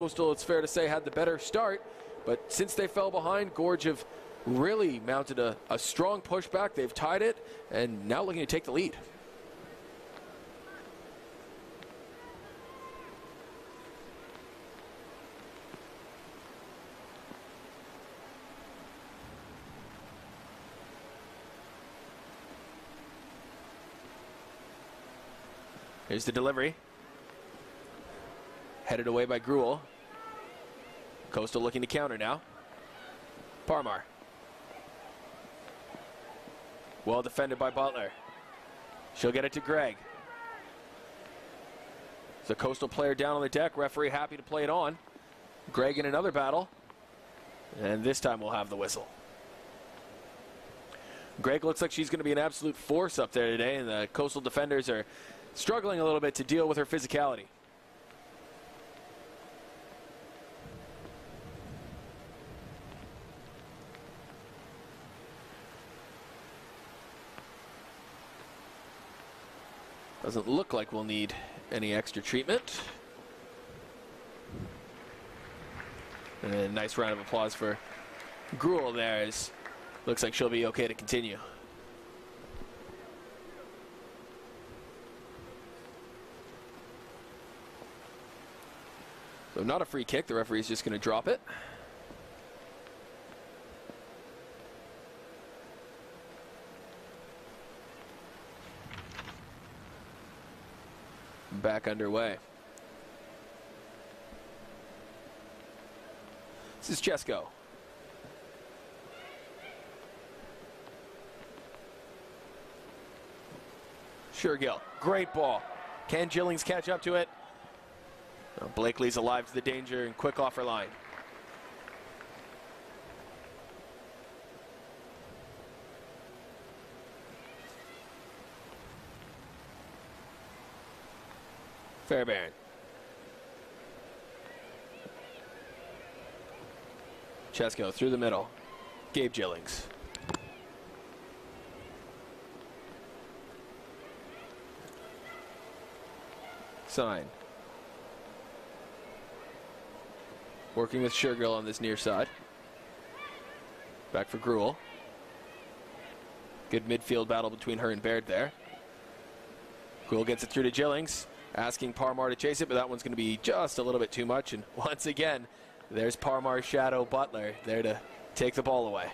Coastal, it's fair to say, had the better start, but since they fell behind, Gorge have really mounted a strong pushback. They've tied it, and now looking to take the lead. Here's the delivery. Headed away by Gruel. Coastal looking to counter now. Parmar. Well defended by Butler. She'll get it to Greg. It's a Coastal player down on the deck. Referee happy to play it on. Greg in another battle. And this time we'll have the whistle. Greg looks like she's going to be an absolute force up there today, and the Coastal defenders are struggling a little bit to deal with her physicality. Doesn't look like we'll need any extra treatment. And a nice round of applause for Gruel there. Looks like she'll be okay to continue. So not a free kick. The referee's just going to drop it. Back underway. This is Chesko. Shergill, great ball. Can Gillings catch up to it? No, Blakely's alive to the danger and quick off her line. Fairbairn. Chesko through the middle. Gabe Gillings. Sign. Working with Shergill on this near side. Back for Gruel. Good midfield battle between her and Baird there. Gruel gets it through to Gillings. Asking Parmar to chase it, but that one's going to be just a little bit too much. And once again, there's Parmar's shadow, Butler, there to take the ball away.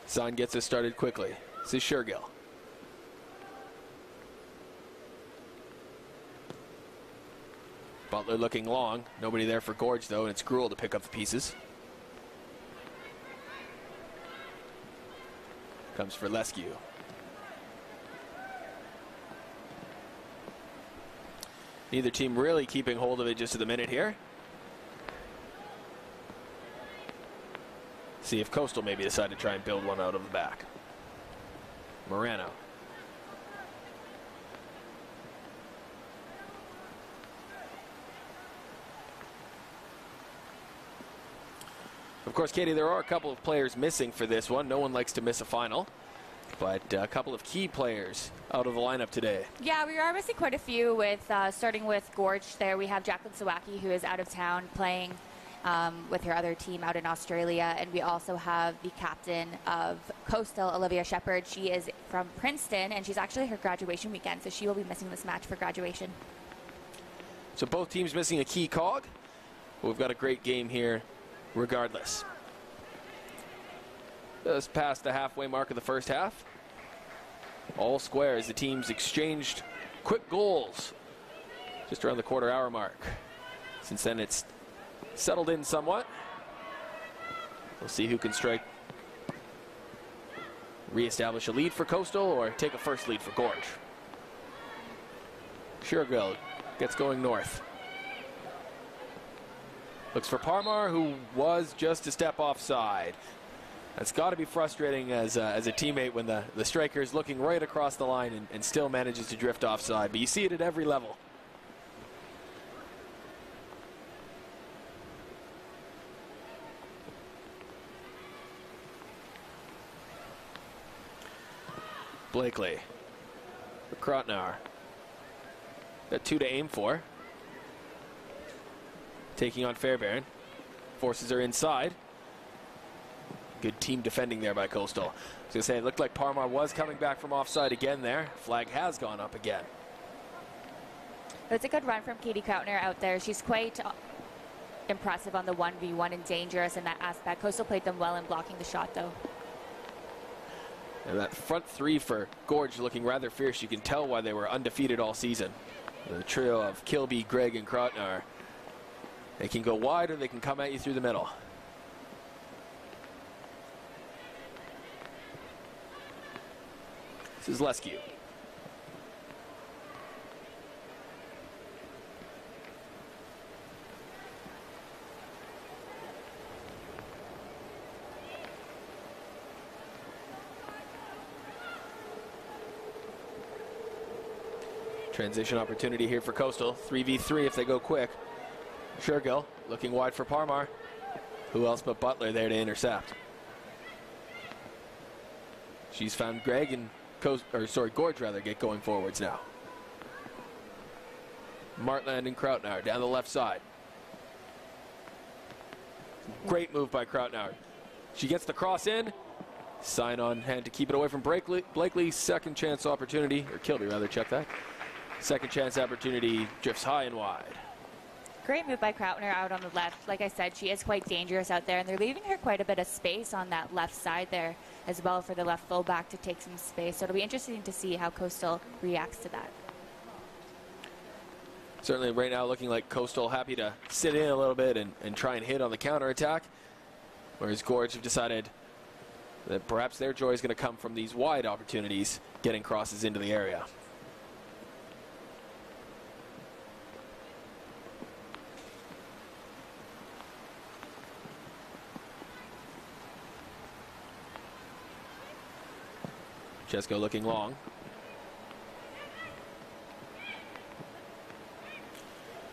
Zahn gets us started quickly. This is Shergill. Butler looking long. Nobody there for Gorge, though, and it's Gruel to pick up the pieces. Comes for Lescue. Neither team really keeping hold of it just at the minute here. See if Coastal maybe decide to try and build one out of the back. Morano. Of course, Katie, there are a couple of players missing for this one. No one likes to miss a final. But a couple of key players out of the lineup today. Yeah, we are missing quite a few, with starting with Gorge there. We have Jacqueline Sawacki, who is out of town playing with her other team out in Australia. And we also have the captain of Coastal, Olivia Shepard. She is from Princeton, and she's actually her graduation weekend, so she will be missing this match for graduation. So both teams missing a key cog. But we've got a great game here regardless. Just past the halfway mark of the first half. All square as the teams exchanged quick goals just around the quarter-hour mark. Since then, it's settled in somewhat. We'll see who can re-establish a lead for Coastal or take a first lead for Gorge. Shergill gets going north. Looks for Parmar, who was just a step offside. That's got to be frustrating as a teammate when the striker is looking right across the line and still manages to drift offside. But you see it at every level. Blakely. For Krotnauer. Got 2 to aim for. Taking on Fairbairn. Forces her inside. Good team defending there by Coastal. I was going to say, it looked like Parmar was coming back from offside again there. Flag has gone up again. It's a good run from Katie Krautner out there. She's quite impressive on the 1v1 and dangerous in that aspect. Coastal played them well in blocking the shot, though. And that front three for Gorge looking rather fierce. You can tell why they were undefeated all season. The trio of Kilby, Gregg, and Krautner. They can go wide or they can come at you through the middle. This is Lescue. Transition opportunity here for Coastal. 3v3 if they go quick. Shergill looking wide for Parmar. Who else but Butler there to intercept? She's found Gregg and Gorge rather get going forwards now. Martland and Krautnauer down the left side. Great move by Krautnauer. She gets the cross in. Sign on hand to keep it away from Blakely. Second chance opportunity, or Kilby rather, check that. Second chance opportunity drifts high and wide. Great move by Krautner out on the left. Like I said, she is quite dangerous out there, and they're leaving her quite a bit of space on that left side there as well for the left fullback to take some space. So it'll be interesting to see how Coastal reacts to that. Certainly right now looking like Coastal happy to sit in a little bit and try and hit on the counterattack, whereas Gorge have decided that perhaps their joy is going to come from these wide opportunities, getting crosses into the area. Chesko looking long.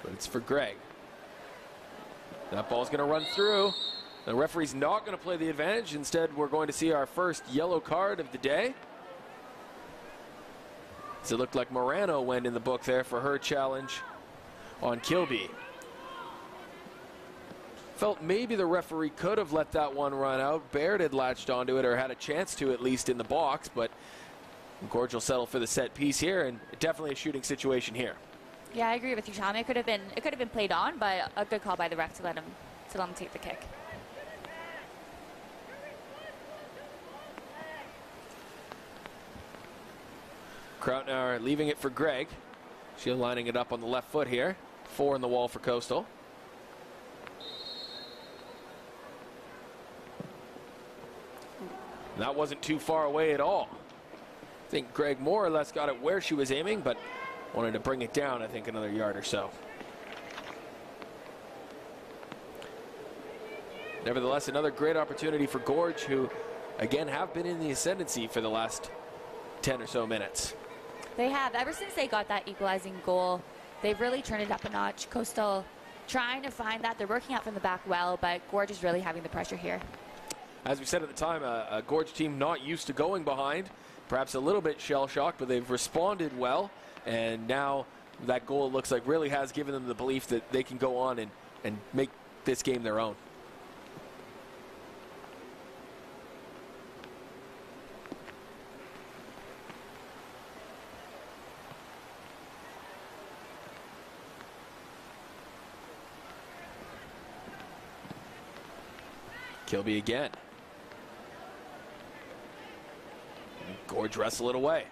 But it's for Gregg. That ball's going to run through. The referee's not going to play the advantage. Instead, we're going to see our first yellow card of the day. So it looked like Morano went in the book there for her challenge on Kilby. Felt maybe the referee could have let that one run out. Baird had latched onto it, or had a chance to at least in the box, but Gorge will settle for the set piece here, and definitely a shooting situation here. Yeah, I agree with you, Sean. It could have been played on, but a good call by the ref to let him take the kick. Krautnauer leaving it for Gregg. She'll lining it up on the left foot here. 4 in the wall for Coastal. That wasn't too far away at all. I think Gregg more or less got it where she was aiming, but wanted to bring it down, I think, another yard or so. Nevertheless, another great opportunity for Gorge, who, again, have been in the ascendancy for the last 10 or so minutes. They have. Ever since they got that equalizing goal, they've really turned it up a notch. Coastal trying to find that. They're working out from the back well, but Gorge is really having the pressure here. As we said at the time, a Gorge team not used to going behind, perhaps a little bit shell-shocked, but they've responded well, and now that goal looks like really has given them the belief that they can go on and make this game their own. Kilby again. Gorge wrestle it away.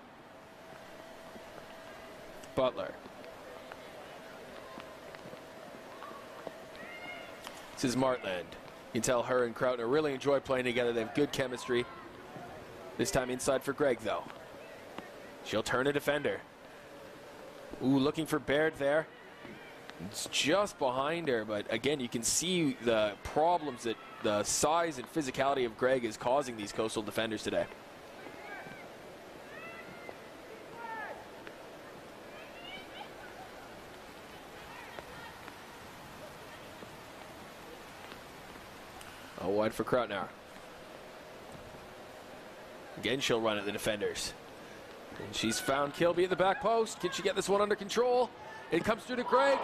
Butler. This is Martland. You can tell her and Krautner really enjoy playing together. They have good chemistry. This time inside for Gregg, though. She'll turn a defender. Ooh, looking for Baird there. It's just behind her, but again, you can see the problems that the size and physicality of Gregg is causing these Coastal defenders today. Oh, wide for Krautnauer. Again, she'll run at the defenders. And she's found Kilby at the back post. Can she get this one under control? It comes through to Gregg.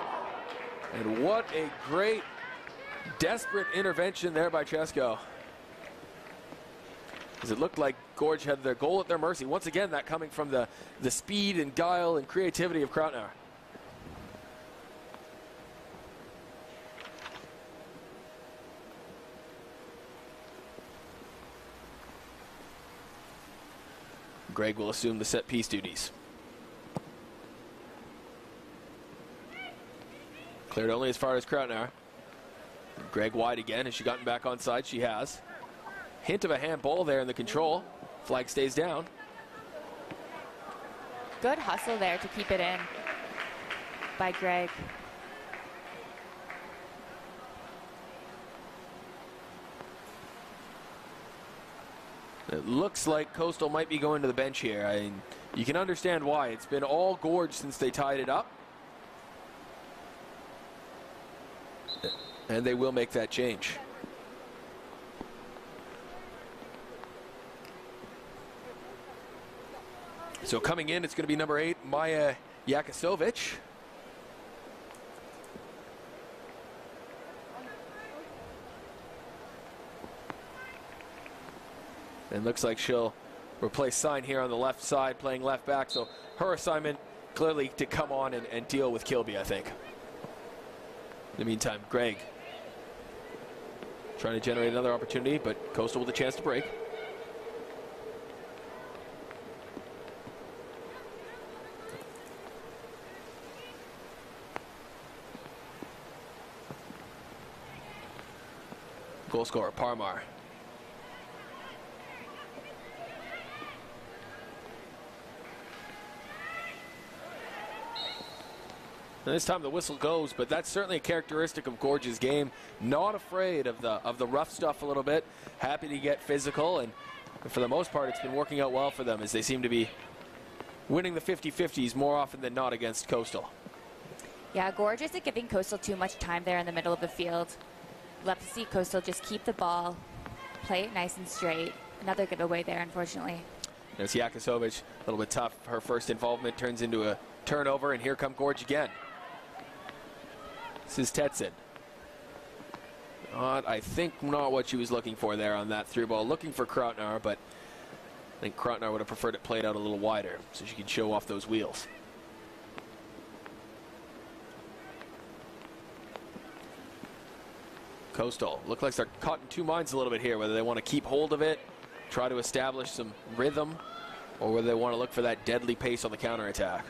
And what a great, desperate intervention there by Chesko. As it looked like Gorge had their goal at their mercy. Once again, that coming from the speed and guile and creativity of Krautner. Gregg will assume the set piece duties. Cleared only as far as Krautner. Gregg wide again. Has she gotten back onside? She has. Hint of a handball there in the control. Flag stays down. Good hustle there to keep it in by Gregg. It looks like Coastal might be going to the bench here. You can understand why. It's been all Gorge since they tied it up. And they will make that change. So coming in, it's going to be number 8, Maya Yakisovic. And looks like she'll replace Sign here on the left side, playing left back. So her assignment clearly to come on and deal with Kilby, I think. In the meantime, Gregg trying to generate another opportunity, but Coastal with a chance to break. Goal scorer, Parmar. And this time the whistle goes, but that's certainly a characteristic of Gorge's game. Not afraid of the rough stuff a little bit. Happy to get physical, and for the most part, it's been working out well for them as they seem to be winning the 50-50s more often than not against Coastal. Yeah, Gorge isn't giving Coastal too much time there in the middle of the field. Love to see Coastal just keep the ball, play it nice and straight. Another giveaway there, unfortunately. There's Yakisovic, a little bit tough. Her first involvement turns into a turnover, and here come Gorge again. This is Tetson. I think not what she was looking for there on that through ball. Looking for Krautner, but I think Krautner would have preferred it played out a little wider so she could show off those wheels. Coastal look like they're caught in two minds a little bit here, whether they want to keep hold of it, try to establish some rhythm, or whether they want to look for that deadly pace on the counterattack.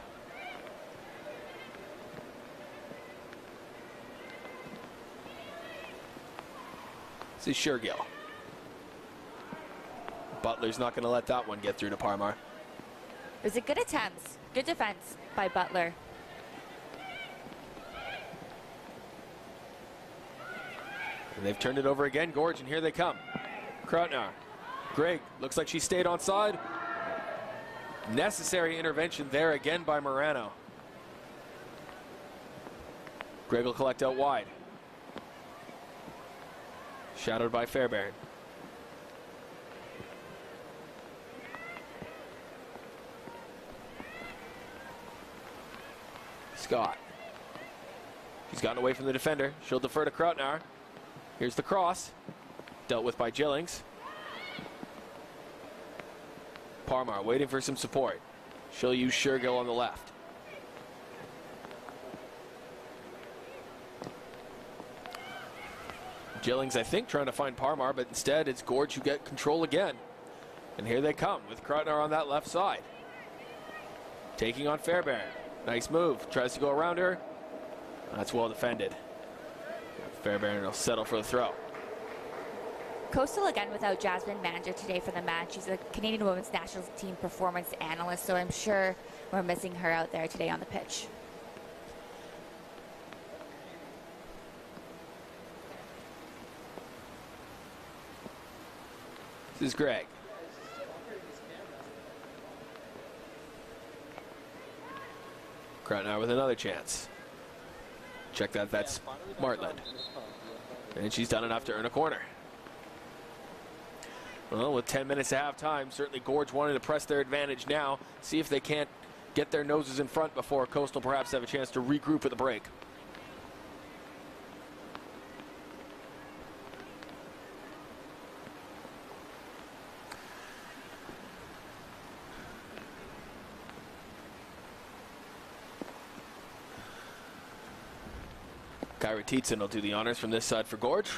This is Shergill. Butler's not going to let that one get through to Parmar. It was a good attempt. Good defense by Butler. And they've turned it over again, Gorge, and here they come. Krautner. Gregg looks like she stayed onside. Necessary intervention there again by Morano. Gregg will collect out wide. Shadowed by Fairbairn. Scott. She's gotten away from the defender. She'll defer to Krautner. Here's the cross. Dealt with by Jillings. Parmar waiting for some support. She'll use Shergill on the left. Jillings, I think, trying to find Parmar, but instead it's Gorge who get control again. And here they come with Krautner on that left side. Taking on Fairbairn. Nice move. Tries to go around her. That's well defended. Fairbairn will settle for the throw. Coastal again without Jasmine Manager today for the match. She's a Canadian Women's National Team performance analyst, so I'm sure we're missing her out there today on the pitch. This is Gregg. Krautner with another chance. Check that, that's Martland. And she's done enough to earn a corner. Well, with 10 minutes to halftime, certainly Gorge wanting to press their advantage now. See if they can't get their noses in front before Coastal perhaps have a chance to regroup at the break. Kyra Tietzen will do the honors from this side for Gorge.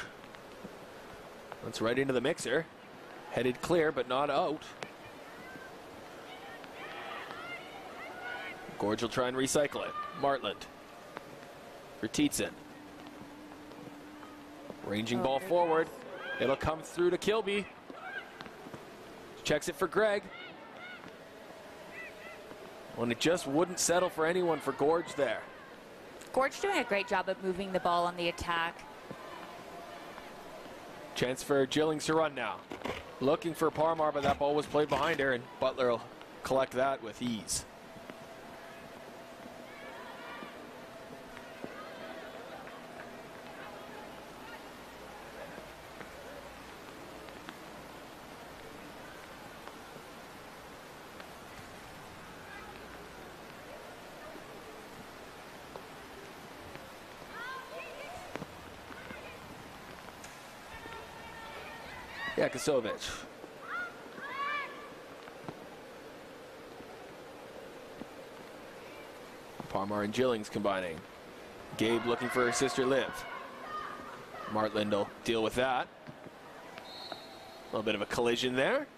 That's right into the mixer. Headed clear, but not out. Gorge will try and recycle it. Martland for Tietzen. Ranging ball forward. It'll come through to Kilby. Checks it for Gregg. When it just wouldn't settle for anyone for Gorge there. Gorge doing a great job of moving the ball on the attack. Chance for Gillings to run now. Looking for Parmar, but that ball was played behind her, and Butler will collect that with ease. Yakosovic. Parmar and Gillings combining. Gabe looking for her sister Liv. Martland will deal with that. A little bit of a collision there.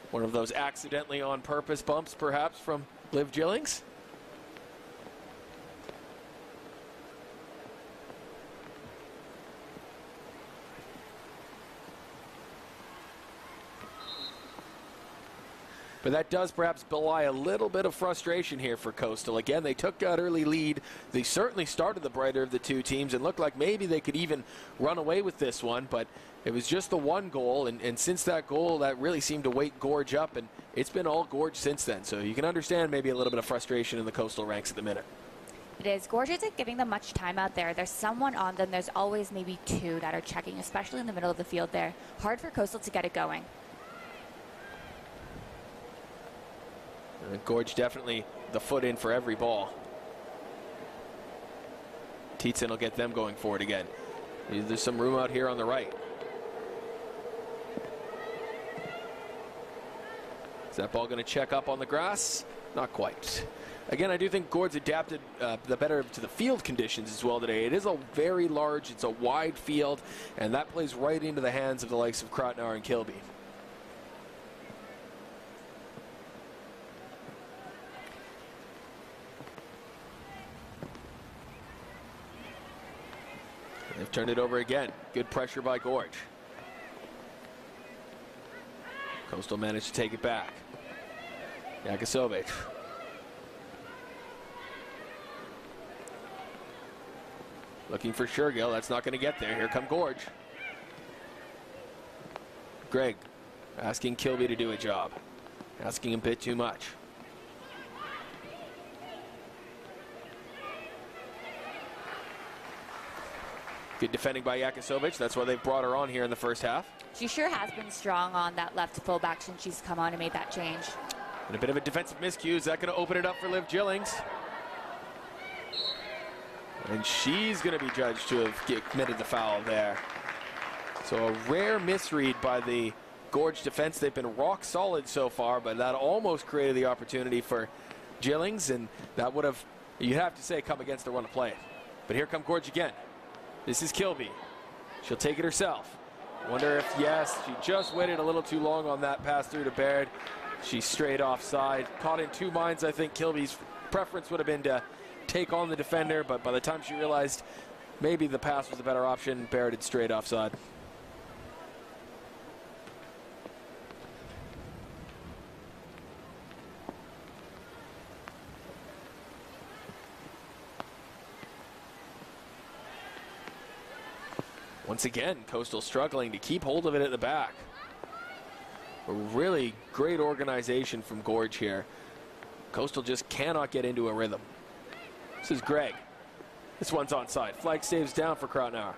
One of those accidentally on purpose bumps perhaps from Liv Gillings. But that does perhaps belie a little bit of frustration here for Coastal. Again, they took that early lead. They certainly started the brighter of the two teams and looked like maybe they could even run away with this one. But it was just the one goal, and since that goal, that really seemed to wake Gorge up, and it's been all Gorge since then. So you can understand maybe a little bit of frustration in the Coastal ranks at the minute. It is. Gorge isn't giving them much time out there. There's someone on them. There's always maybe two that are checking, especially in the middle of the field there. Hard for Coastal to get it going. Gorge definitely the foot in for every ball. Tietzen will get them going forward again. There's some room out here on the right. Is that ball going to check up on the grass? Not quite. Again, I do think Gorge adapted the better to the field conditions as well today. It is a very large, it's a wide field, and that plays right into the hands of the likes of Krotnauer and Kilby. They've turned it over again. Good pressure by Gorge. Coastal managed to take it back. Yakosovic. Looking for Shergill. That's not going to get there. Here come Gorge. Gregg asking Kilby to do a job. Asking him a bit too much. Good defending by Yakosovic. That's why they've brought her on here in the first half. She sure has been strong on that left fullback since she's come on and made that change. And a bit of a defensive miscue. Is that going to open it up for Liv Gillings? And she's going to be judged to have committed the foul there. So a rare misread by the Gorge defense. They've been rock solid so far, but that almost created the opportunity for Gillings, and that would have, you'd have to say, come against the run of play. But here come Gorge again. This is Kilby. She'll take it herself. Wonder if, yes, she just waited a little too long on that pass through to Baird. She's straight offside. Caught in two minds. I think Kilby's preference would have been to take on the defender, but by the time she realized maybe the pass was a better option, Baird had straight offside. Once again, Coastal struggling to keep hold of it at the back. A really great organization from Gorge here. Coastal just cannot get into a rhythm. This is Gregg. This one's onside. Flag staves down for Krotnauer.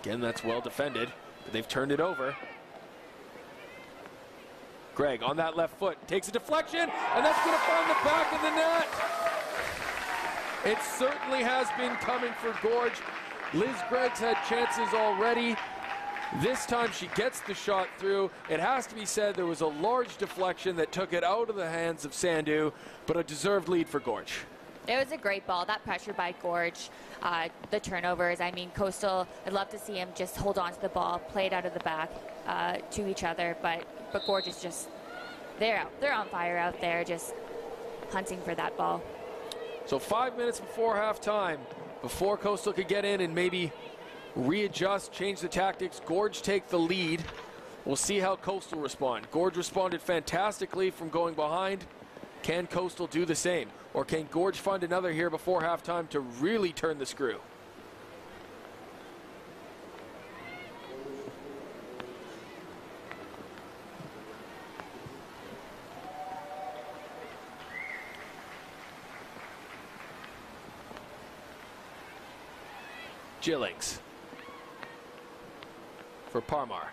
Again, that's well defended, but they've turned it over. Gregg on that left foot, takes a deflection, and that's going to find the back of the net. It certainly has been coming for Gorge. Liz Gregg's had chances already. This time she gets the shot through. It has to be said there was a large deflection that took it out of the hands of Sandu, but a deserved lead for Gorge. It was a great ball. That pressure by Gorge, the turnovers. I mean, Coastal, I'd love to see him just hold on to the ball, play it out of the back to each other, but Gorge is just, they're on fire out there, just hunting for that ball. So 5 minutes before halftime, before Coastal could get in and maybe readjust, change the tactics, Gorge take the lead. We'll see how Coastal respond. Gorge responded fantastically from going behind. Can Coastal do the same? Or can Gorge find another here before halftime to really turn the screw? Gillings for Parmar.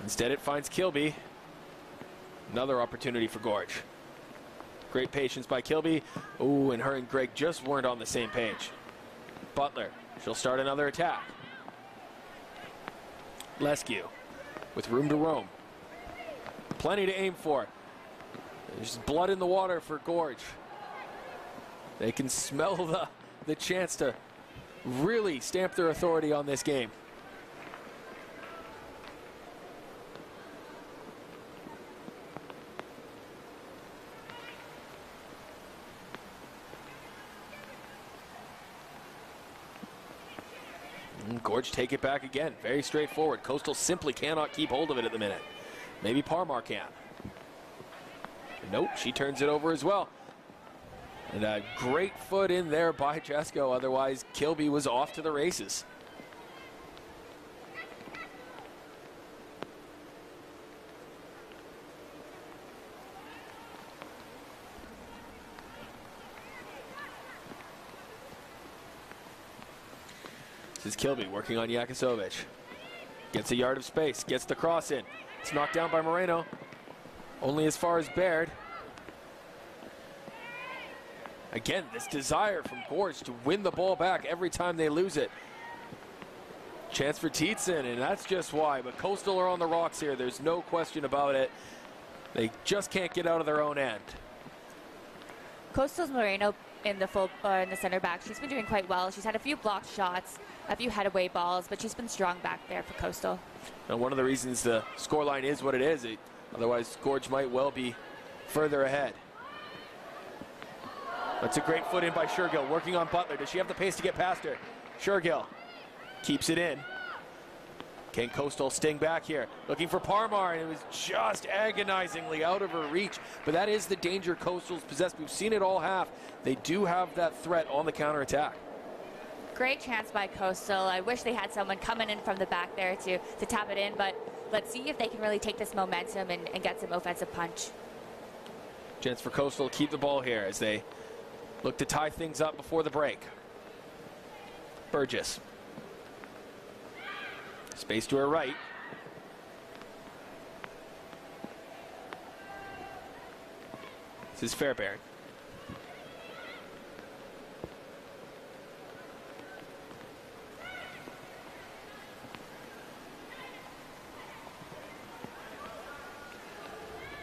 Instead it finds Kilby. Another opportunity for Gorge. Great patience by Kilby. Oh, and her and Gregg just weren't on the same page. Butler, she'll start another attack. Lescue with room to roam. Plenty to aim for. There's blood in the water for Gorge. They can smell the chance to really stamp their authority on this game. And Gorge take it back again. Very straightforward. Coastal simply cannot keep hold of it at the minute. Maybe Parmar can. Nope, she turns it over as well. And a great foot in there by Jesko. Otherwise, Kilby was off to the races. This is Kilby working on Yakisovic. Gets a yard of space, gets the cross in. It's knocked down by Moreno. Only as far as Baird. Again, this desire from Gorge to win the ball back every time they lose it. Chance for Tietzen, and that's just why. But Coastal are on the rocks here. There's no question about it. They just can't get out of their own end. Coastal's Moreno in the center back. She's been doing quite well. She's had a few blocked shots, a few head away balls, but she's been strong back there for Coastal. And one of the reasons the scoreline is what it is. Otherwise, Gorge might well be further ahead. That's a great foot in by Shergill, working on Butler. Does she have the pace to get past her? Shergill keeps it in. Can Coastal sting back here? Looking for Parmar, and it was just agonizingly out of her reach. But that is the danger Coastal's possessed. We've seen it all half. They do have that threat on the counterattack. Great chance by Coastal. I wish they had someone coming in from the back there to tap it in, but let's see if they can really take this momentum and get some offensive punch. Chance for Coastal to keep the ball here as they look to tie things up before the break. Burgess. Space to her right. This is Fairbairn.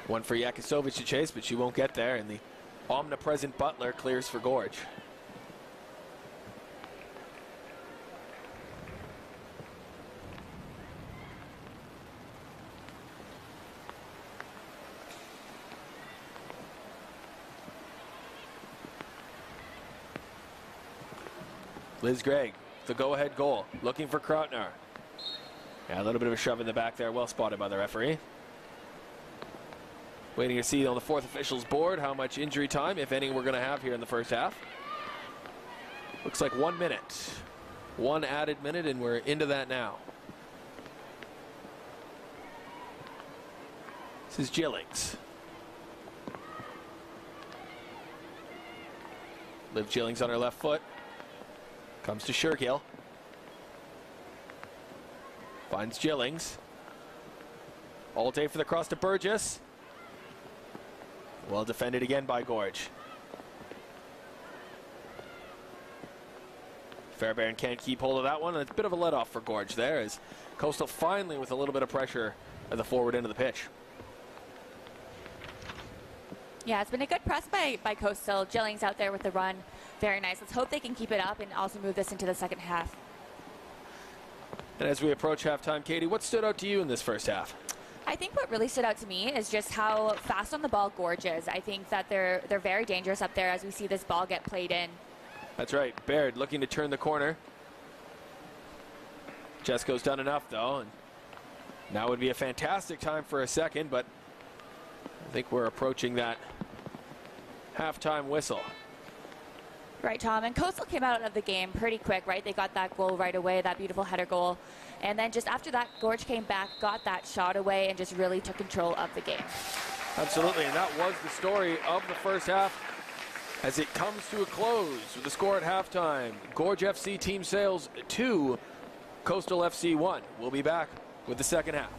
One for Yakisovic to chase, but she won't get there, and the omnipresent Butler clears for Gorge. Liz Gregg, the go-ahead goal, looking for Krautner. Yeah, a little bit of a shove in the back there, well spotted by the referee. Waiting to see on the fourth official's board how much injury time, if any, we're going to have here in the first half. Looks like 1 minute. One added minute, and we're into that now. This is Gillings. Liv Gillings on her left foot. Comes to Shergill. Finds Gillings. All day for the cross to Burgess. Well defended again by Gorge. Fairbairn can't keep hold of that one. It's a bit of a let-off for Gorge there as Coastal finally with a little bit of pressure at the forward end of the pitch. Yeah, it's been a good press by Coastal. Gillings out there with the run. Very nice. Let's hope they can keep it up and also move this into the second half. And as we approach halftime, Katie, what stood out to you in this first half? I think what really stood out to me is just how fast on the ball Gorge is. I think that they're very dangerous up there as we see this ball get played in. That's right. Baird looking to turn the corner. Jesco's done enough, though. And now would be a fantastic time for a second, but I think we're approaching that halftime whistle. Right, Tom. And Coastal came out of the game pretty quick, right? They got that goal right away, that beautiful header goal. And then just after that, Gorge came back, got that shot away, and just really took control of the game. Absolutely, and that was the story of the first half as it comes to a close with the score at halftime. Gorge FC Team Sales 2, Coastal FC 1. We'll be back with the second half.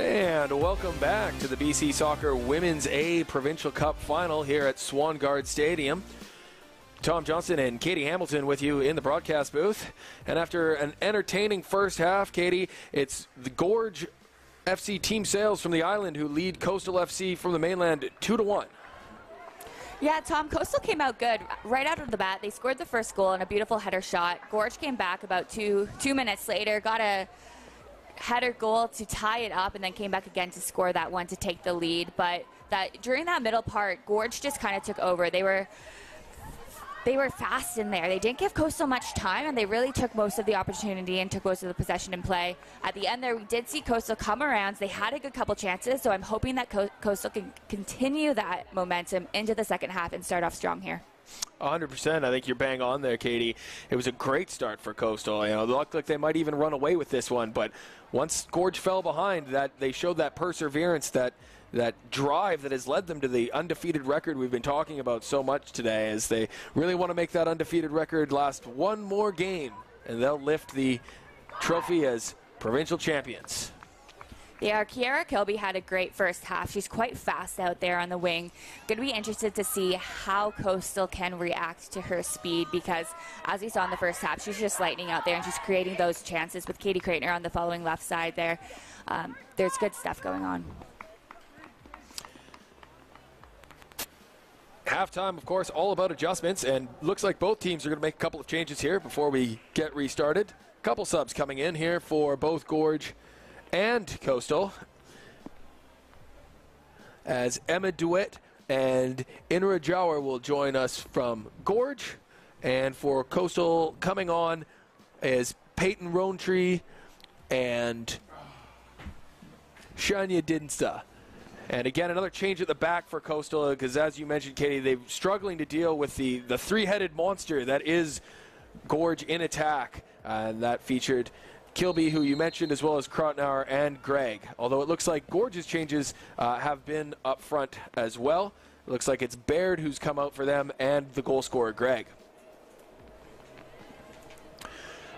And welcome back to the BC Soccer Women's A Provincial Cup Final here at Swangard Stadium. Tom Johnson and Katie Hamilton with you in the broadcast booth. And after an entertaining first half, Katie, it's the Gorge FC Team Sales from the island who lead Coastal FC from the mainland 2-1. Yeah, Tom, Coastal came out good. Right out of the bat, they scored the first goal on a beautiful header shot. Gorge came back about two minutes later, got a header goal to tie it up, and then came back again to score that one to take the lead. But during that middle part, Gorge just kind of took over. They were fast in there. They didn't give Coastal much time, and they really took most of the opportunity and took most of the possession in play. At the end there, we did see Coastal come around. They had a good couple chances, so I'm hoping that Coastal can continue that momentum into the second half and start off strong here. 100%. I think you're bang on there, Katie. It was a great start for Coastal. It looked like they might even run away with this one, but once Gorge fell behind, they showed that perseverance, that drive that has led them to the undefeated record we've been talking about so much today, as they really want to make that undefeated record last one more game, and they'll lift the trophy as provincial champions. Yeah, Kiara Kilby had a great first half. She's quite fast out there on the wing. Going to be interested to see how Coastal can react to her speed, because as we saw in the first half, she's just lightning out there and she's creating those chances with Katie Kreitner on the following left side there. There's good stuff going on. Halftime, of course, all about adjustments, and looks like both teams are going to make a couple of changes here before we get restarted. Couple subs coming in here for both Gorge and Coastal, as Emma DeWitt and Inra Jauer will join us from Gorge, and for Coastal coming on is Peyton Rowntree and Shania Dinsta. And again, another change at the back for Coastal, because as you mentioned, Katie, they're struggling to deal with the three-headed monster that is Gorge in attack. And that featured Kilby, who you mentioned, as well as Krotnauer and Gregg. Although it looks like Gorge's changes have been up front as well. It looks like it's Baird who's come out for them, and the goal scorer, Gregg.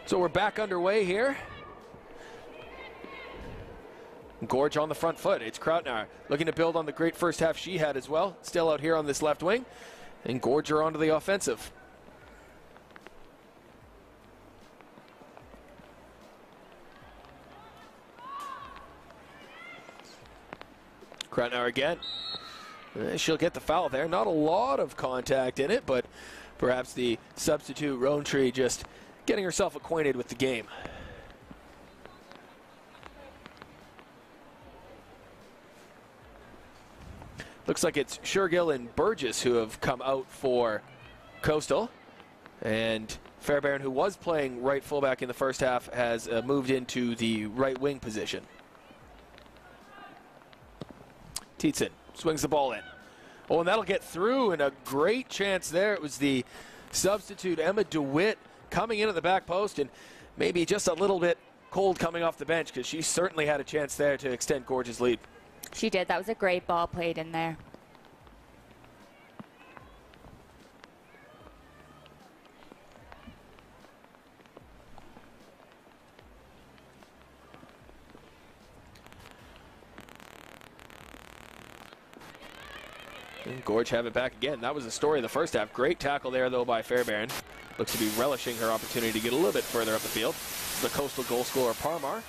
So we're back underway here. Gorge on the front foot. It's Krautnauer looking to build on the great first half she had as well. Still out here on this left wing. And Gorge are onto the offensive. Krautnauer again. She'll get the foul there. Not a lot of contact in it, but perhaps the substitute Rowntree just getting herself acquainted with the game. Looks like it's Shergill and Burgess who have come out for Coastal. And Fairbairn, who was playing right fullback in the first half, has moved into the right wing position. Tietzen swings the ball in. Oh, and that'll get through, and a great chance there. It was the substitute Emma DeWitt coming in at the back post, and maybe just a little bit cold coming off the bench, because she certainly had a chance there to extend Gorge's lead. She did. That was a great ball played in there. And Gorge have it back again. That was the story of the first half. Great tackle there, though, by Fairbairn. Looks to be relishing her opportunity to get a little bit further up the field. The Coastal goal scorer, Parmar.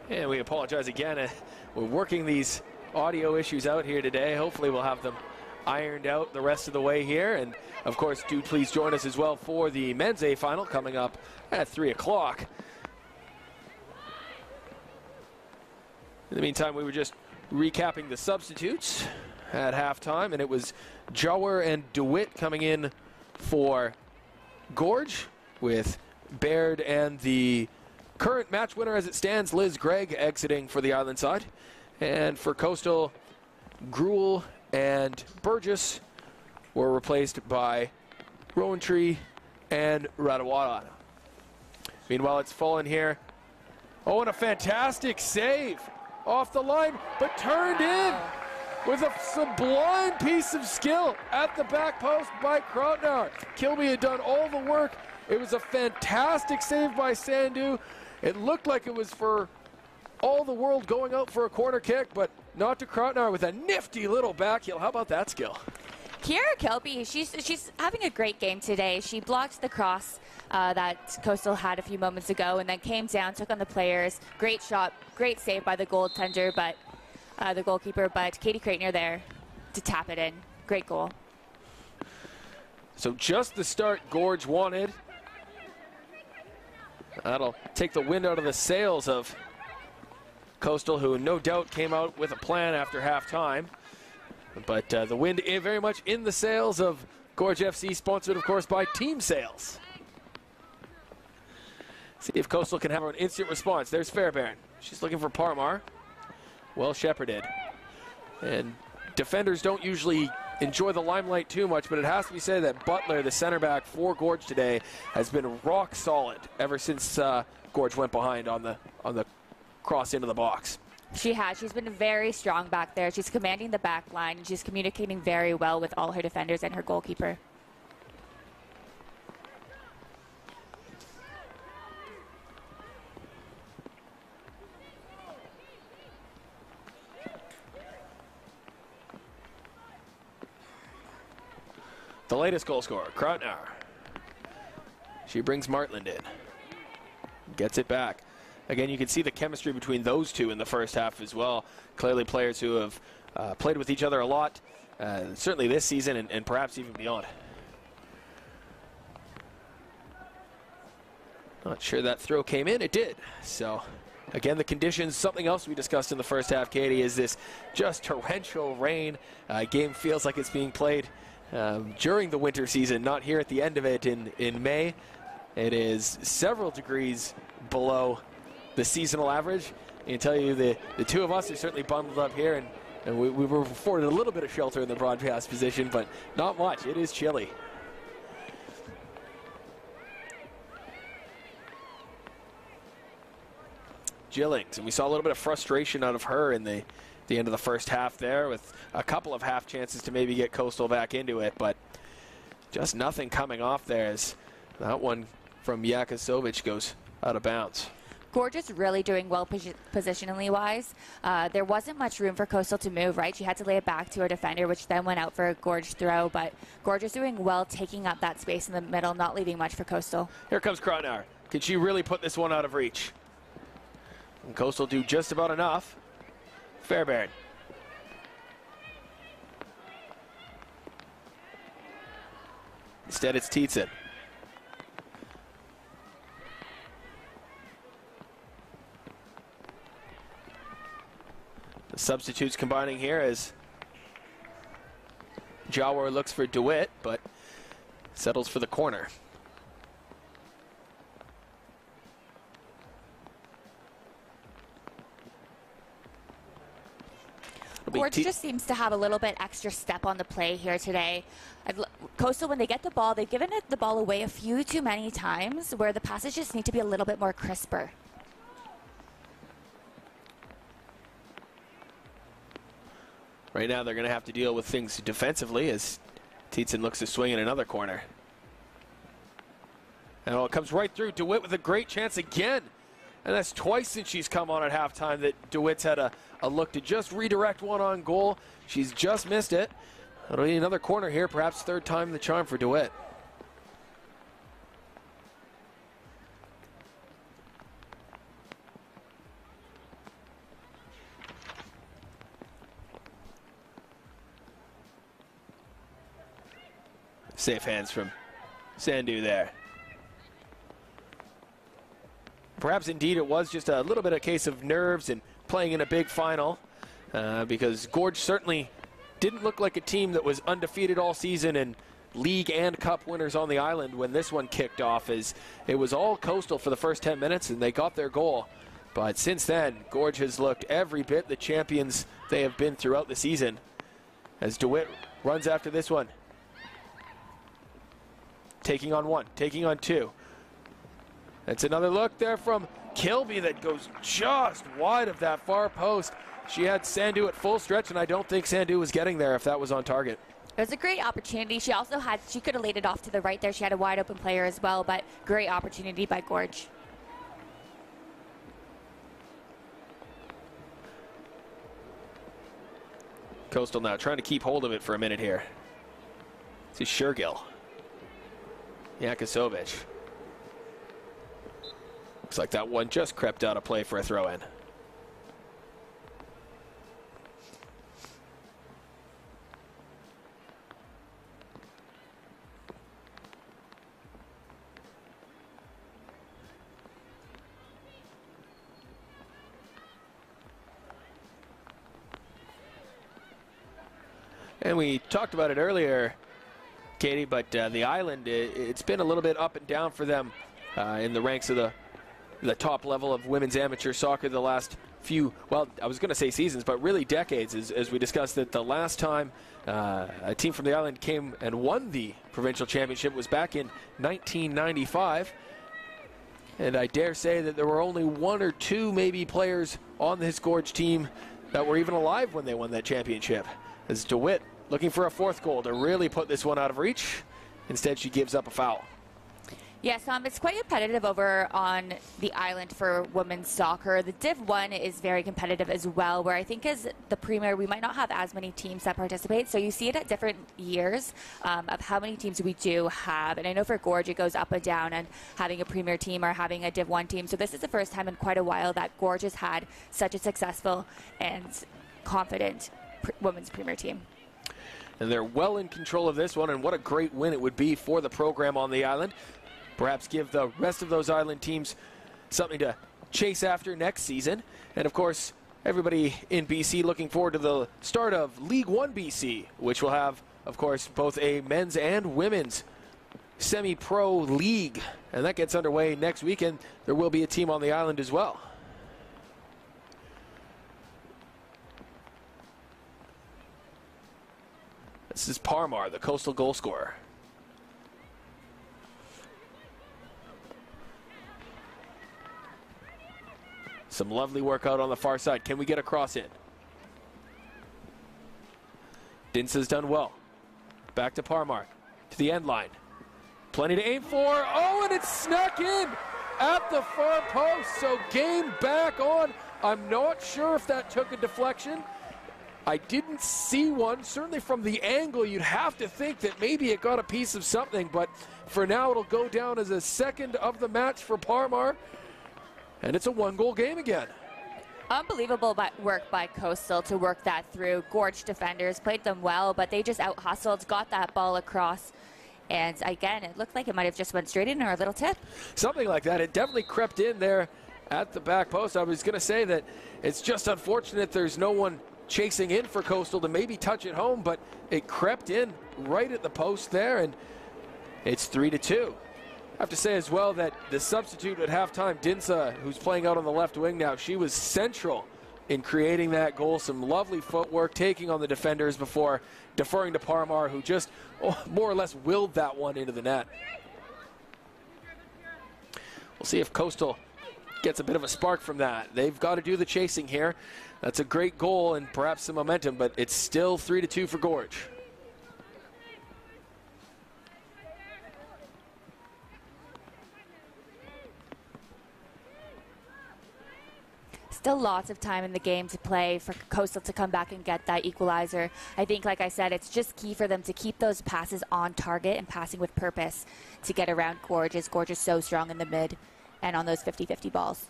And we apologize again. We're working these audio issues out here today. Hopefully we'll have them ironed out the rest of the way here. And of course, do please join us as well for the men's A final coming up at 3 o'clock. In the meantime, we were just recapping the substitutes at halftime, and it was Jower and DeWitt coming in for Gorge, with Baird and the current match winner as it stands, Liz Gregg, exiting for the Island side. And for Coastal, Gruel and Burgess were replaced by Rowantree and Radawala. Meanwhile, it's fallen here. Oh, and a fantastic save off the line, but turned in with a sublime piece of skill at the back post by Krautnauer. Kilby had done all the work. It was a fantastic save by Sandu. It looked like it was for all the world going out for a corner kick, but not to Krautnauer with a nifty little back heel. How about that skill? Kiera Kilby, she's having a great game today. She blocked the cross that Coastal had a few moments ago, and then came down, took on the players. Great shot, great save by the goaltender, but the goalkeeper. But Katie Krautnauer there to tap it in. Great goal. So just the start Gorge wanted. That'll take the wind out of the sails of Coastal, who no doubt came out with a plan after halftime. But the wind very much in the sails of Gorge FC, sponsored, of course, by Team Sales. See if Coastal can have an instant response. There's Fairbairn. She's looking for Parmar. Well shepherded. And defenders don't usually enjoy the limelight too much, but it has to be said that Butler, the center back for Gorge today, has been rock solid ever since Gorge went behind on the cross into the box. She has. She's been very strong back there. She's commanding the back line. She's communicating very well with all her defenders and her goalkeeper. The latest goal scorer, Krautnauer. She brings Martland in. Gets it back. Again, you can see the chemistry between those two in the first half as well. Clearly players who have played with each other a lot, certainly this season and perhaps even beyond. Not sure that throw came in. It did. So, again, the conditions, something else we discussed in the first half, Katie, is this just torrential rain. Game feels like it's being played during the winter season, not here at the end of it in May. It is several degrees below the seasonal average. I can tell you the two of us are certainly bundled up here, and we were afforded a little bit of shelter in the broadcast position, but not much. It is chilly. Gillings, and we saw a little bit of frustration out of her in the end of the first half there, with a couple of half chances to maybe get Coastal back into it, but just nothing coming off there as that one from Yakosovic goes out of bounds. Gorge is really doing well positionally wise. There wasn't much room for Coastal to move, right? She had to lay it back to her defender, which then went out for a Gorge throw, but Gorge is doing well taking up that space in the middle, not leaving much for Coastal. Here comes Krautnauer. Can she really put this one out of reach? And Coastal do just about enough. Fairbairn. Instead, it's Tietzen. The substitutes combining here as Jawar looks for DeWitt, but settles for the corner. Gorge just seems to have a little bit extra step on the play here today. Coastal, when they get the ball, they've given the ball away a few too many times, where the passes just need to be a little bit more crisper. Right now they're going to have to deal with things defensively as Tietzen looks to swing in another corner. And it comes right through. DeWitt with a great chance again. And that's twice since she's come on at halftime that DeWitt's had a look to just redirect one on goal. She's just missed it. It'll be another corner here, perhaps third time the charm for DeWitt. Safe hands from Sandhu there. Perhaps indeed it was just a little bit of a case of nerves and playing in a big final, because Gorge certainly didn't look like a team that was undefeated all season and league and cup winners on the island when this one kicked off, as it was all Coastal for the first 10 minutes and they got their goal. But since then, Gorge has looked every bit the champions they have been throughout the season, as DeWitt runs after this one. Taking on one, taking on two. That's another look there from Kilby that goes just wide of that far post. She had Sandhu at full stretch, and I don't think Sandhu was getting there if that was on target. It was a great opportunity. She could have laid it off to the right there. She had a wide open player as well, but great opportunity by Gorge. Coastal now trying to keep hold of it for a minute here. This is Shergill. Yakosovic. Looks like that one just crept out of play for a throw-in. And we talked about it earlier, Katie, but the island, it's been a little bit up and down for them in the ranks of the top level of women's amateur soccer the last few, well, I was going to say seasons, but really decades, as we discussed that the last time a team from the island came and won the provincial championship was back in 1995. And I dare say that there were only one or two maybe players on this Gorge team that were even alive when they won that championship. As DeWitt looking for a fourth goal to really put this one out of reach. Instead, she gives up a foul. Yes, it's quite competitive over on the island for women's soccer. The Div 1 is very competitive as well, where I think as the Premier, we might not have as many teams that participate. So you see it at different years of how many teams we do have. And I know for Gorge, it goes up and down and having a Premier team or having a Div 1 team. So this is the first time in quite a while that Gorge has had such a successful and confident women's Premier team. And they're well in control of this one, and what a great win it would be for the program on the island. Perhaps give the rest of those island teams something to chase after next season. And of course, everybody in BC looking forward to the start of League One BC, which will have, of course, both a men's and women's semi-pro league. And that gets underway next weekend. There will be a team on the island as well. This is Parmar, the Coastal goal scorer. Some lovely work out on the far side. Can we get a cross in? Dinsa's done well. Back to Parmar, to the end line. Plenty to aim for. Oh, and it's snuck in at the far post. So game back on. I'm not sure if that took a deflection. I didn't see one. Certainly from the angle, you'd have to think that maybe it got a piece of something. But for now, it'll go down as a second of the match for Parmar. And it's a one-goal game again. Unbelievable work by Coastal to work that through. Gorge defenders played them well, but they just out-hustled, got that ball across. And again, it looked like it might have just went straight in or a little tip. Something like that. It definitely crept in there at the back post. I was going to say that it's just unfortunate there's no one chasing in for Coastal to maybe touch it home, but it crept in right at the post there, and it's 3-2. I have to say as well that the substitute at halftime, Dinsa, who's playing out on the left wing now, she was central in creating that goal. Some lovely footwork, taking on the defenders before deferring to Parmar, who just more or less willed that one into the net. We'll see if Coastal gets a bit of a spark from that. They've got to do the chasing here. That's a great goal and perhaps some momentum, but it's still 3-2 for Gorge. Still lots of time in the game to play for Coastal to come back and get that equalizer. I think, like I said, it's just key for them to keep those passes on target and passing with purpose to get around Gorge, as Gorge is so strong in the mid and on those 50-50 balls.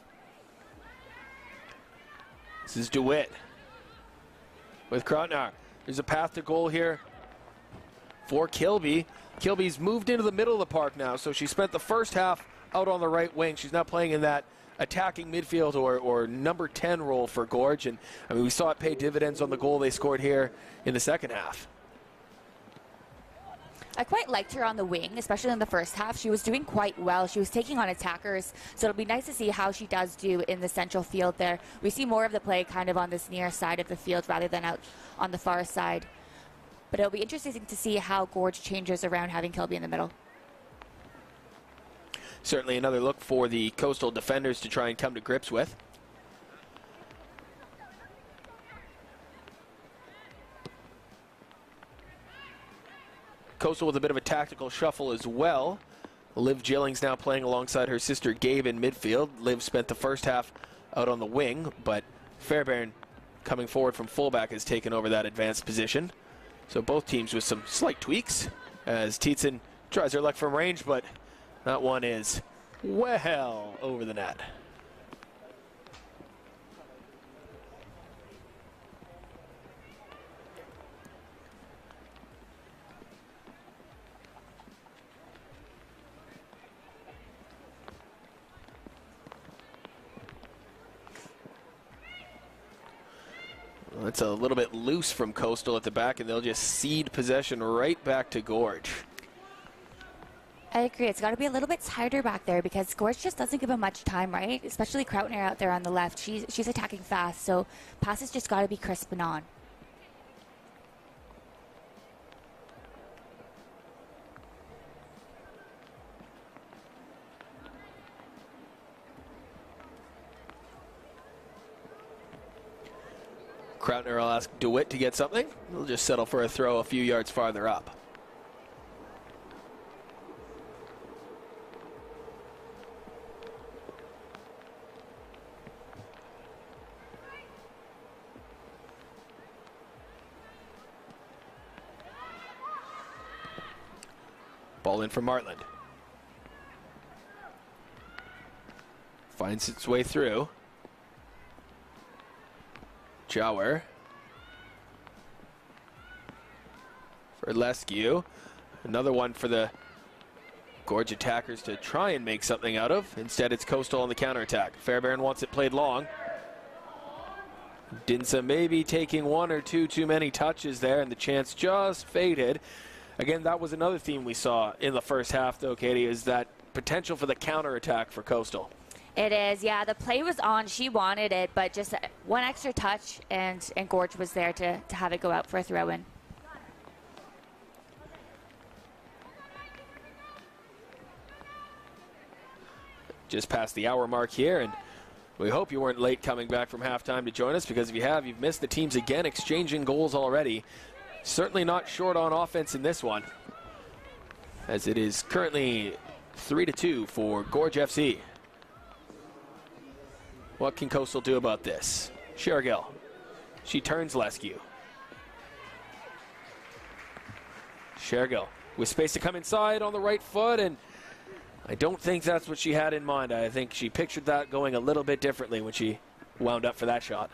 This is DeWitt with Krotnar. There's a path to goal here for Kilby. Kilby's moved into the middle of the park now, so she spent the first half out on the right wing. She's now playing in that attacking midfield or number 10 role for Gorge, and I mean, we saw it pay dividends on the goal they scored here in the second half. I quite liked her on the wing, especially in the first half. She was doing quite well. She was taking on attackers, so it'll be nice to see how she does do in the central field there. We see more of the play kind of on this near side of the field rather than out on the far side. But it'll be interesting to see how Gorge changes around having Kilby in the middle. Certainly another look for the Coastal defenders to try and come to grips with. Coastal with a bit of a tactical shuffle as well. Liv Gillings now playing alongside her sister Gabe in midfield. Liv spent the first half out on the wing, but Fairbairn coming forward from fullback has taken over that advanced position. So both teams with some slight tweaks as Tietzen tries her luck from range, but that one is well over the net. Well, it's a little bit loose from Coastal at the back, and they'll just cede possession right back to Gorge. I agree. It's got to be a little bit tighter back there because Gorge just doesn't give him much time, right? Especially Krautner out there on the left. She's attacking fast, so passes just got to be crisp and on. Krautner will ask DeWitt to get something. He'll just settle for a throw a few yards farther up. Ball in for Martland. Finds its way through. Jower. For Lescue. Another one for the Gorge attackers to try and make something out of. Instead, it's Coastal on the counterattack. Fairbairn wants it played long. Dinsa maybe taking one or two too many touches there, and the chance just faded. Again, that was another theme we saw in the first half, though, Katie, is that potential for the counterattack for Coastal. It is, yeah. The play was on. She wanted it, but just one extra touch, and Gorge was there to have it go out for a throw-in. Just past the hour mark here, and we hope you weren't late coming back from halftime to join us, because if you have, you've missed the teams again exchanging goals already. Certainly not short on offense in this one, as it is currently 3-2 for Gorge FC. What can Coastal do about this? Shergill. She turns Lescue. Shergill with space to come inside on the right foot, and I don't think that's what she had in mind. I think she pictured that going a little bit differently when she wound up for that shot.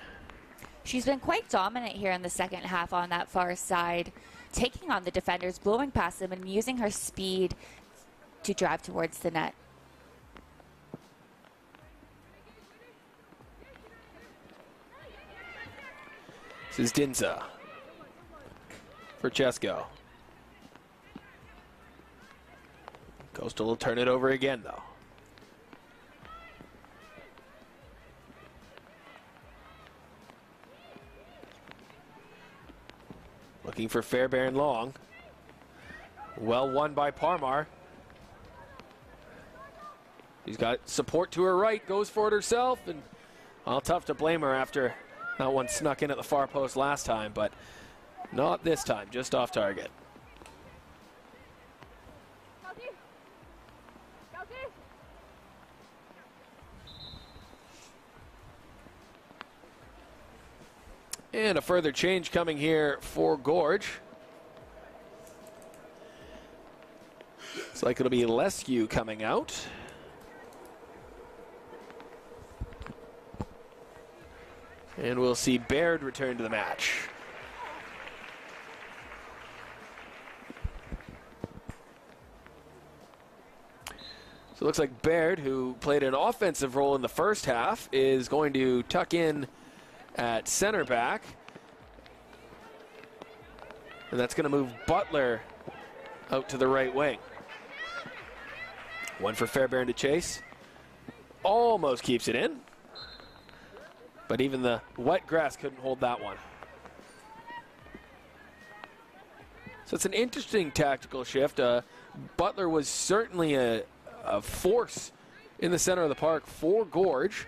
She's been quite dominant here in the second half on that far side, taking on the defenders, blowing past them, and using her speed to drive towards the net. This is Dinsa for Chesko. Coastal will turn it over again, though. Looking for Fairbairn long. Well won by Parmar. She's got support to her right, goes for it herself, and well, tough to blame her after that one snuck in at the far post last time, but not this time, just off target. And a further change coming here for Gorge. Looks like it'll be Lescue coming out. And we'll see Baird return to the match. So it looks like Baird, who played an offensive role in the first half, is going to tuck in at center back. And that's going to move Butler out to the right wing. One for Fairbairn to chase. Almost keeps it in. But even the wet grass couldn't hold that one. So it's an interesting tactical shift. Butler was certainly a force in the center of the park for Gorge.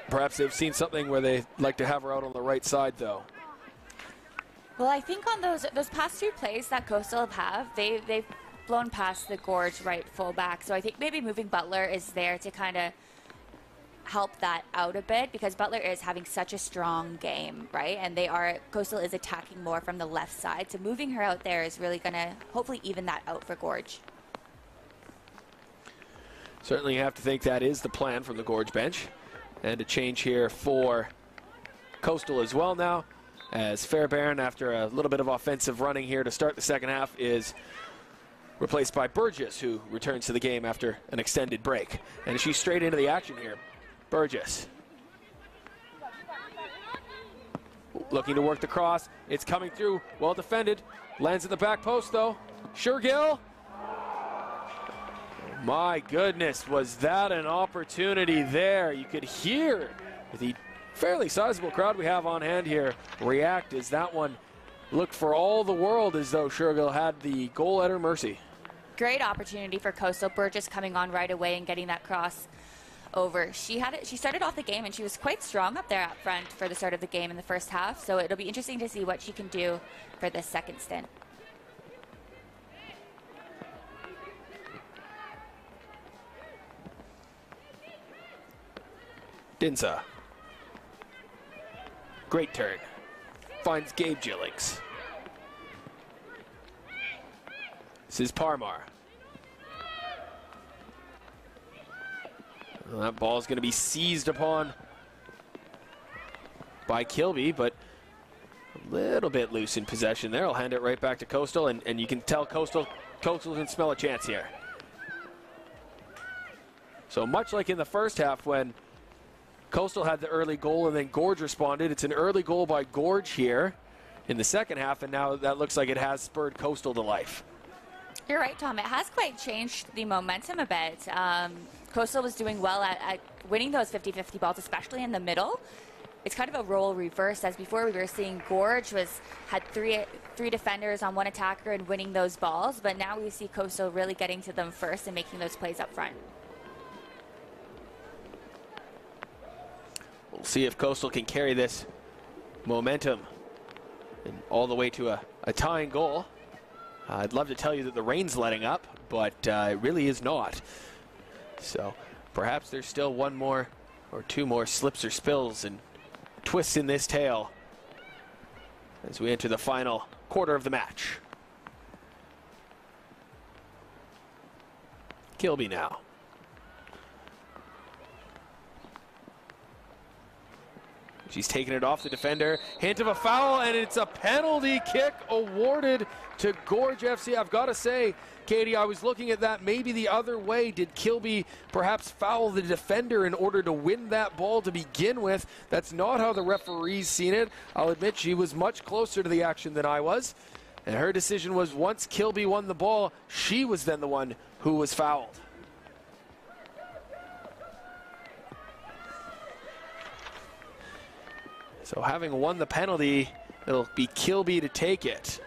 Perhaps they've seen something where they like to have her out on the right side, though. Well, I think on those past two plays that Coastal have, they've blown past the Gorge right fullback. So I think maybe moving Butler is there to kind of help that out a bit, because Butler is having such a strong game, right? And Coastal is attacking more from the left side. So moving her out there is really going to hopefully even that out for Gorge. Certainly you have to think that is the plan from the Gorge bench. And a change here for Coastal as well now, as Fairbairn, after a little bit of offensive running here to start the second half, is replaced by Burgess, who returns to the game after an extended break. And she's straight into the action here. Burgess looking to work the cross. It's coming through, well defended. Lands at the back post though. Shergill. My goodness, was that an opportunity there? You could hear the fairly sizable crowd we have on hand here react as that one looked for all the world as though Shergill had the goal at her mercy. Great opportunity for Coastal. Burgess coming on right away and getting that cross over. She started off the game and she was quite strong up there up front for the start of the game in the first half, so it'll be interesting to see what she can do for this second stint. Dinsa. Great turn. Finds Gabe Jillings. This is Parmar. Well, that ball is going to be seized upon by Kilby, but a little bit loose in possession there. I'll hand it right back to Coastal, and you can tell Coastal can smell a chance here. So much like in the first half when Coastal had the early goal and then Gorge responded, it's an early goal by Gorge here in the second half, and now that looks like it has spurred Coastal to life. You're right, Tom. It has quite changed the momentum a bit. Coastal was doing well at winning those 50-50 balls, especially in the middle. It's kind of a role reverse, as before we were seeing Gorge had three defenders on one attacker and winning those balls, but now we see Coastal really getting to them first and making those plays up front. We'll see if Coastal can carry this momentum and all the way to a tying goal. I'd love to tell you that the rain's letting up, but it really is not. So perhaps there's still one more or two more slips or spills and twists in this tale as we enter the final quarter of the match. Kilby now. She's taking it off the defender. Hint of a foul, and it's a penalty kick awarded to Gorge FC. I've got to say, Katie, I was looking at that maybe the other way. Did Kilby perhaps foul the defender in order to win that ball to begin with? That's not how the referee's seen it. I'll admit she was much closer to the action than I was. And her decision was once Kilby won the ball, she was then the one who was fouled. So having won the penalty, it'll be Kilby to take it.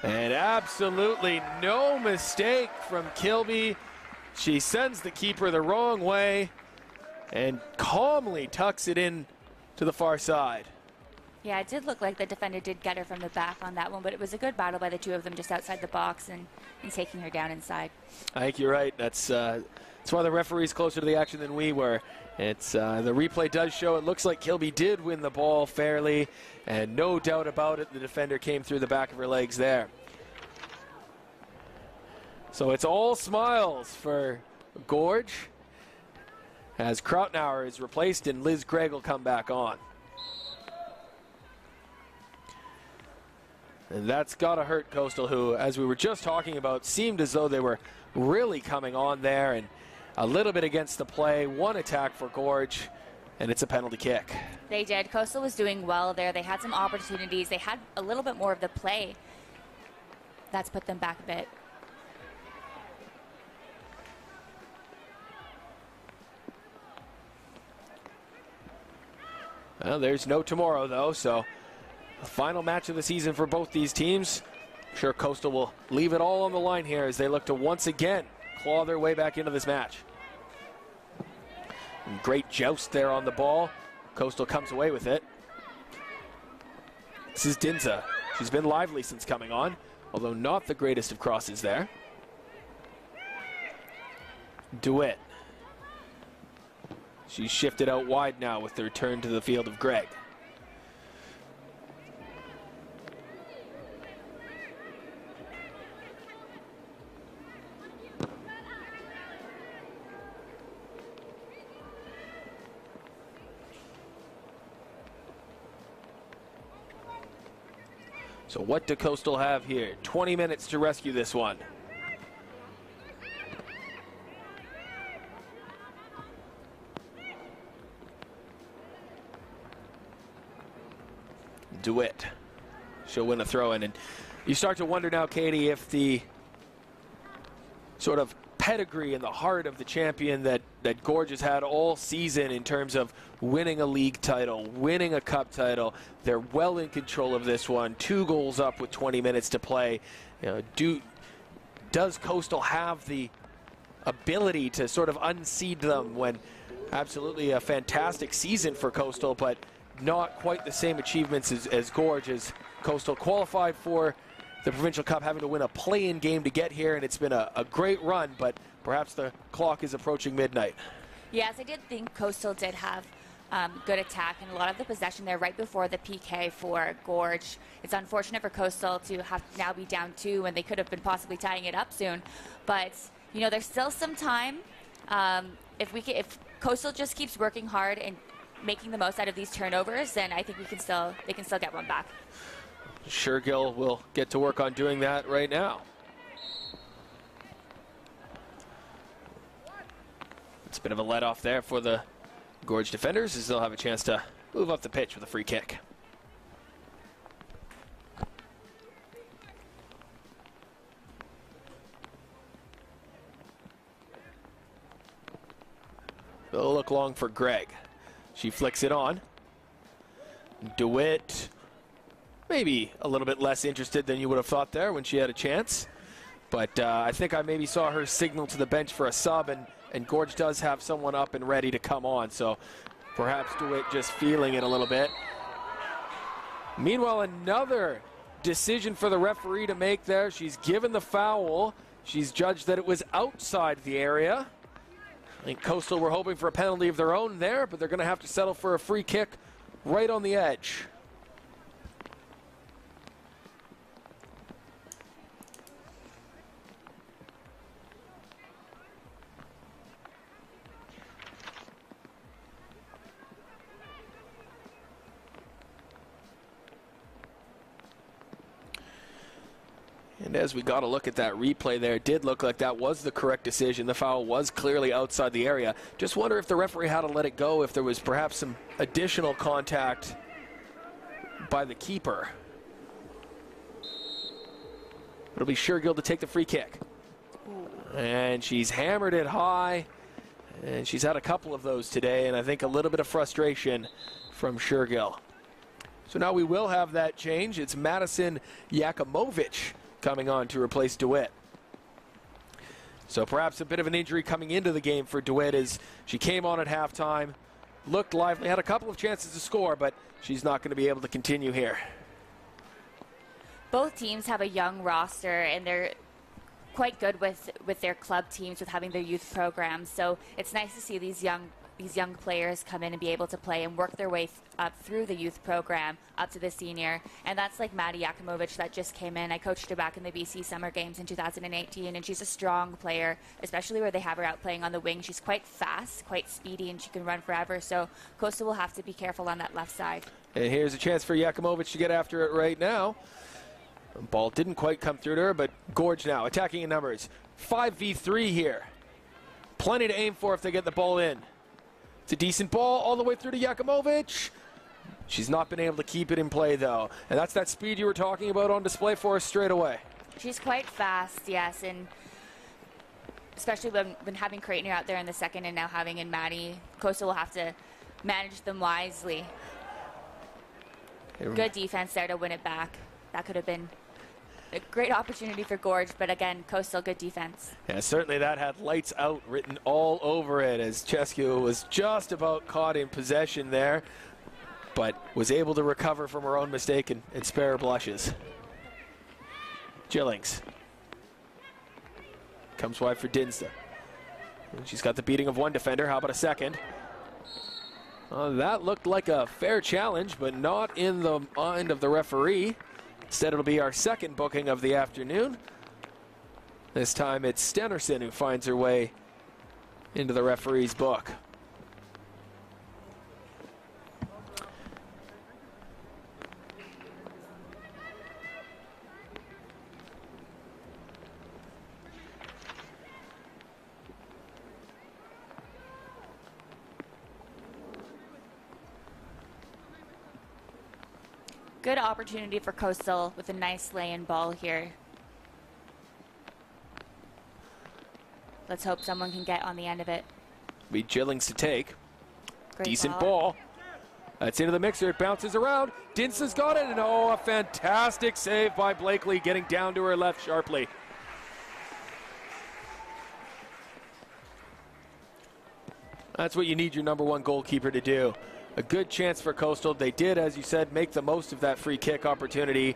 And absolutely no mistake from Kilby. She sends the keeper the wrong way and calmly tucks it in to the far side. Yeah, it did look like the defender did get her from the back on that one, but it was a good battle by the two of them just outside the box and taking her down inside. I think you're right. That's why the referee's closer to the action than we were. It's the replay does show it looks like Kilby did win the ball fairly, and no doubt about it, the defender came through the back of her legs there. So it's all smiles for Gorge as Krautnauer is replaced and Liz Gregg will come back on. And that's got to hurt Coastal, who, as we were just talking about, seemed as though they were really coming on there, and a little bit against the play. One attack for Gorge, and it's a penalty kick. They did. Coastal was doing well there. They had some opportunities. They had a little bit more of the play. That's put them back a bit. Well, there's no tomorrow, though, so the final match of the season for both these teams. I'm sure Coastal will leave it all on the line here as they look to once again claw their way back into this match. And great joust there on the ball. Coastal comes away with it. This is Dinza. She's been lively since coming on, although not the greatest of crosses there. DeWitt. She's shifted out wide now with the return to the field of Gregg. So what do Coastal have here? 20 minutes to rescue this one. DeWitt. She'll win a throw-in. And you start to wonder now, Katie, if the sort of pedigree and the heart of the champion that Gorge has had all season in terms of winning a league title, winning a cup title. They're well in control of this one. 2 goals up with 20 minutes to play. You know, does Coastal have the ability to sort of unseed them when absolutely a fantastic season for Coastal, but not quite the same achievements as Gorge, as Coastal qualified for the Provincial Cup, having to win a play-in game to get here, and it's been a great run, but perhaps the clock is approaching midnight. Yes, I did think Coastal did have good attack and a lot of the possession there right before the PK for Gorge. It's unfortunate for Coastal to have now be down 2 when they could have been possibly tying it up soon, but you know, there's still some time. If Coastal just keeps working hard and making the most out of these turnovers, then I think they can still get one back. Shergill will get to work on doing that right now. It's a bit of a let-off there for the Gorge defenders, as they'll have a chance to move up the pitch with a free kick. They'll look long for Gregg. She flicks it on. DeWitt, maybe a little bit less interested than you would have thought there when she had a chance. But I think I maybe saw her signal to the bench for a sub, and Gorge does have someone up and ready to come on. So perhaps DeWitt just feeling it a little bit. Meanwhile, another decision for the referee to make there. She's given the foul. She's judged that it was outside the area. I think Coastal were hoping for a penalty of their own there, but they're going to have to settle for a free kick right on the edge. And as we got a look at that replay there, it did look like that was the correct decision. The foul was clearly outside the area. Just wonder if the referee had to let it go, if there was perhaps some additional contact by the keeper. It'll be Shergill to take the free kick. And she's hammered it high. And she's had a couple of those today, and I think a little bit of frustration from Shergill. So now we will have that change. It's Madison Yakimovich coming on to replace DeWitt. So perhaps a bit of an injury coming into the game for DeWitt, as she came on at halftime, looked lively, had a couple of chances to score, but she's not going to be able to continue here. Both teams have a young roster, and they're quite good with their club teams, with having their youth programs. So it's nice to see these young these young players come in and be able to play and work their way up through the youth program up to the senior. And that's like Maddie Yakimovich that just came in. I coached her back in the BC Summer Games in 2018, and she's a strong player, especially where they have her out playing on the wing. She's quite fast, quite speedy, and she can run forever. So Coastal will have to be careful on that left side. And here's a chance for Yakimovich to get after it right now. The ball didn't quite come through to her, but Gorge now attacking in numbers. 5v3 here. Plenty to aim for if they get the ball in. It's a decent ball all the way through to Yakimovich. She's not been able to keep it in play, though. And that's that speed you were talking about on display for us straight away. She's quite fast, yes, and especially when having Creighton out there in the second and now having in Maddie, Coastal will have to manage them wisely. Good defense there to win it back. That could have been a great opportunity for Gorge, but again, Coastal, good defense. Yeah, certainly that had lights out written all over it as Chescu was just about caught in possession there, but was able to recover from her own mistake and spare blushes. Gillings comes wide for Dinsta. She's got the beating of one defender. How about a second? That looked like a fair challenge, but not in the mind of the referee. Instead, it'll be our second booking of the afternoon. This time it's Stenerson who finds her way into the referee's book. Good opportunity for Coastal with a nice lay-in ball here. Let's hope someone can get on the end of it. Be Gillings to take. Great decent ball. That's into the mixer. It bounces around. Dinsa's got it. And oh, a fantastic save by Blakely, getting down to her left sharply. That's what you need your number one goalkeeper to do. A good chance for Coastal. They did, as you said, make the most of that free kick opportunity.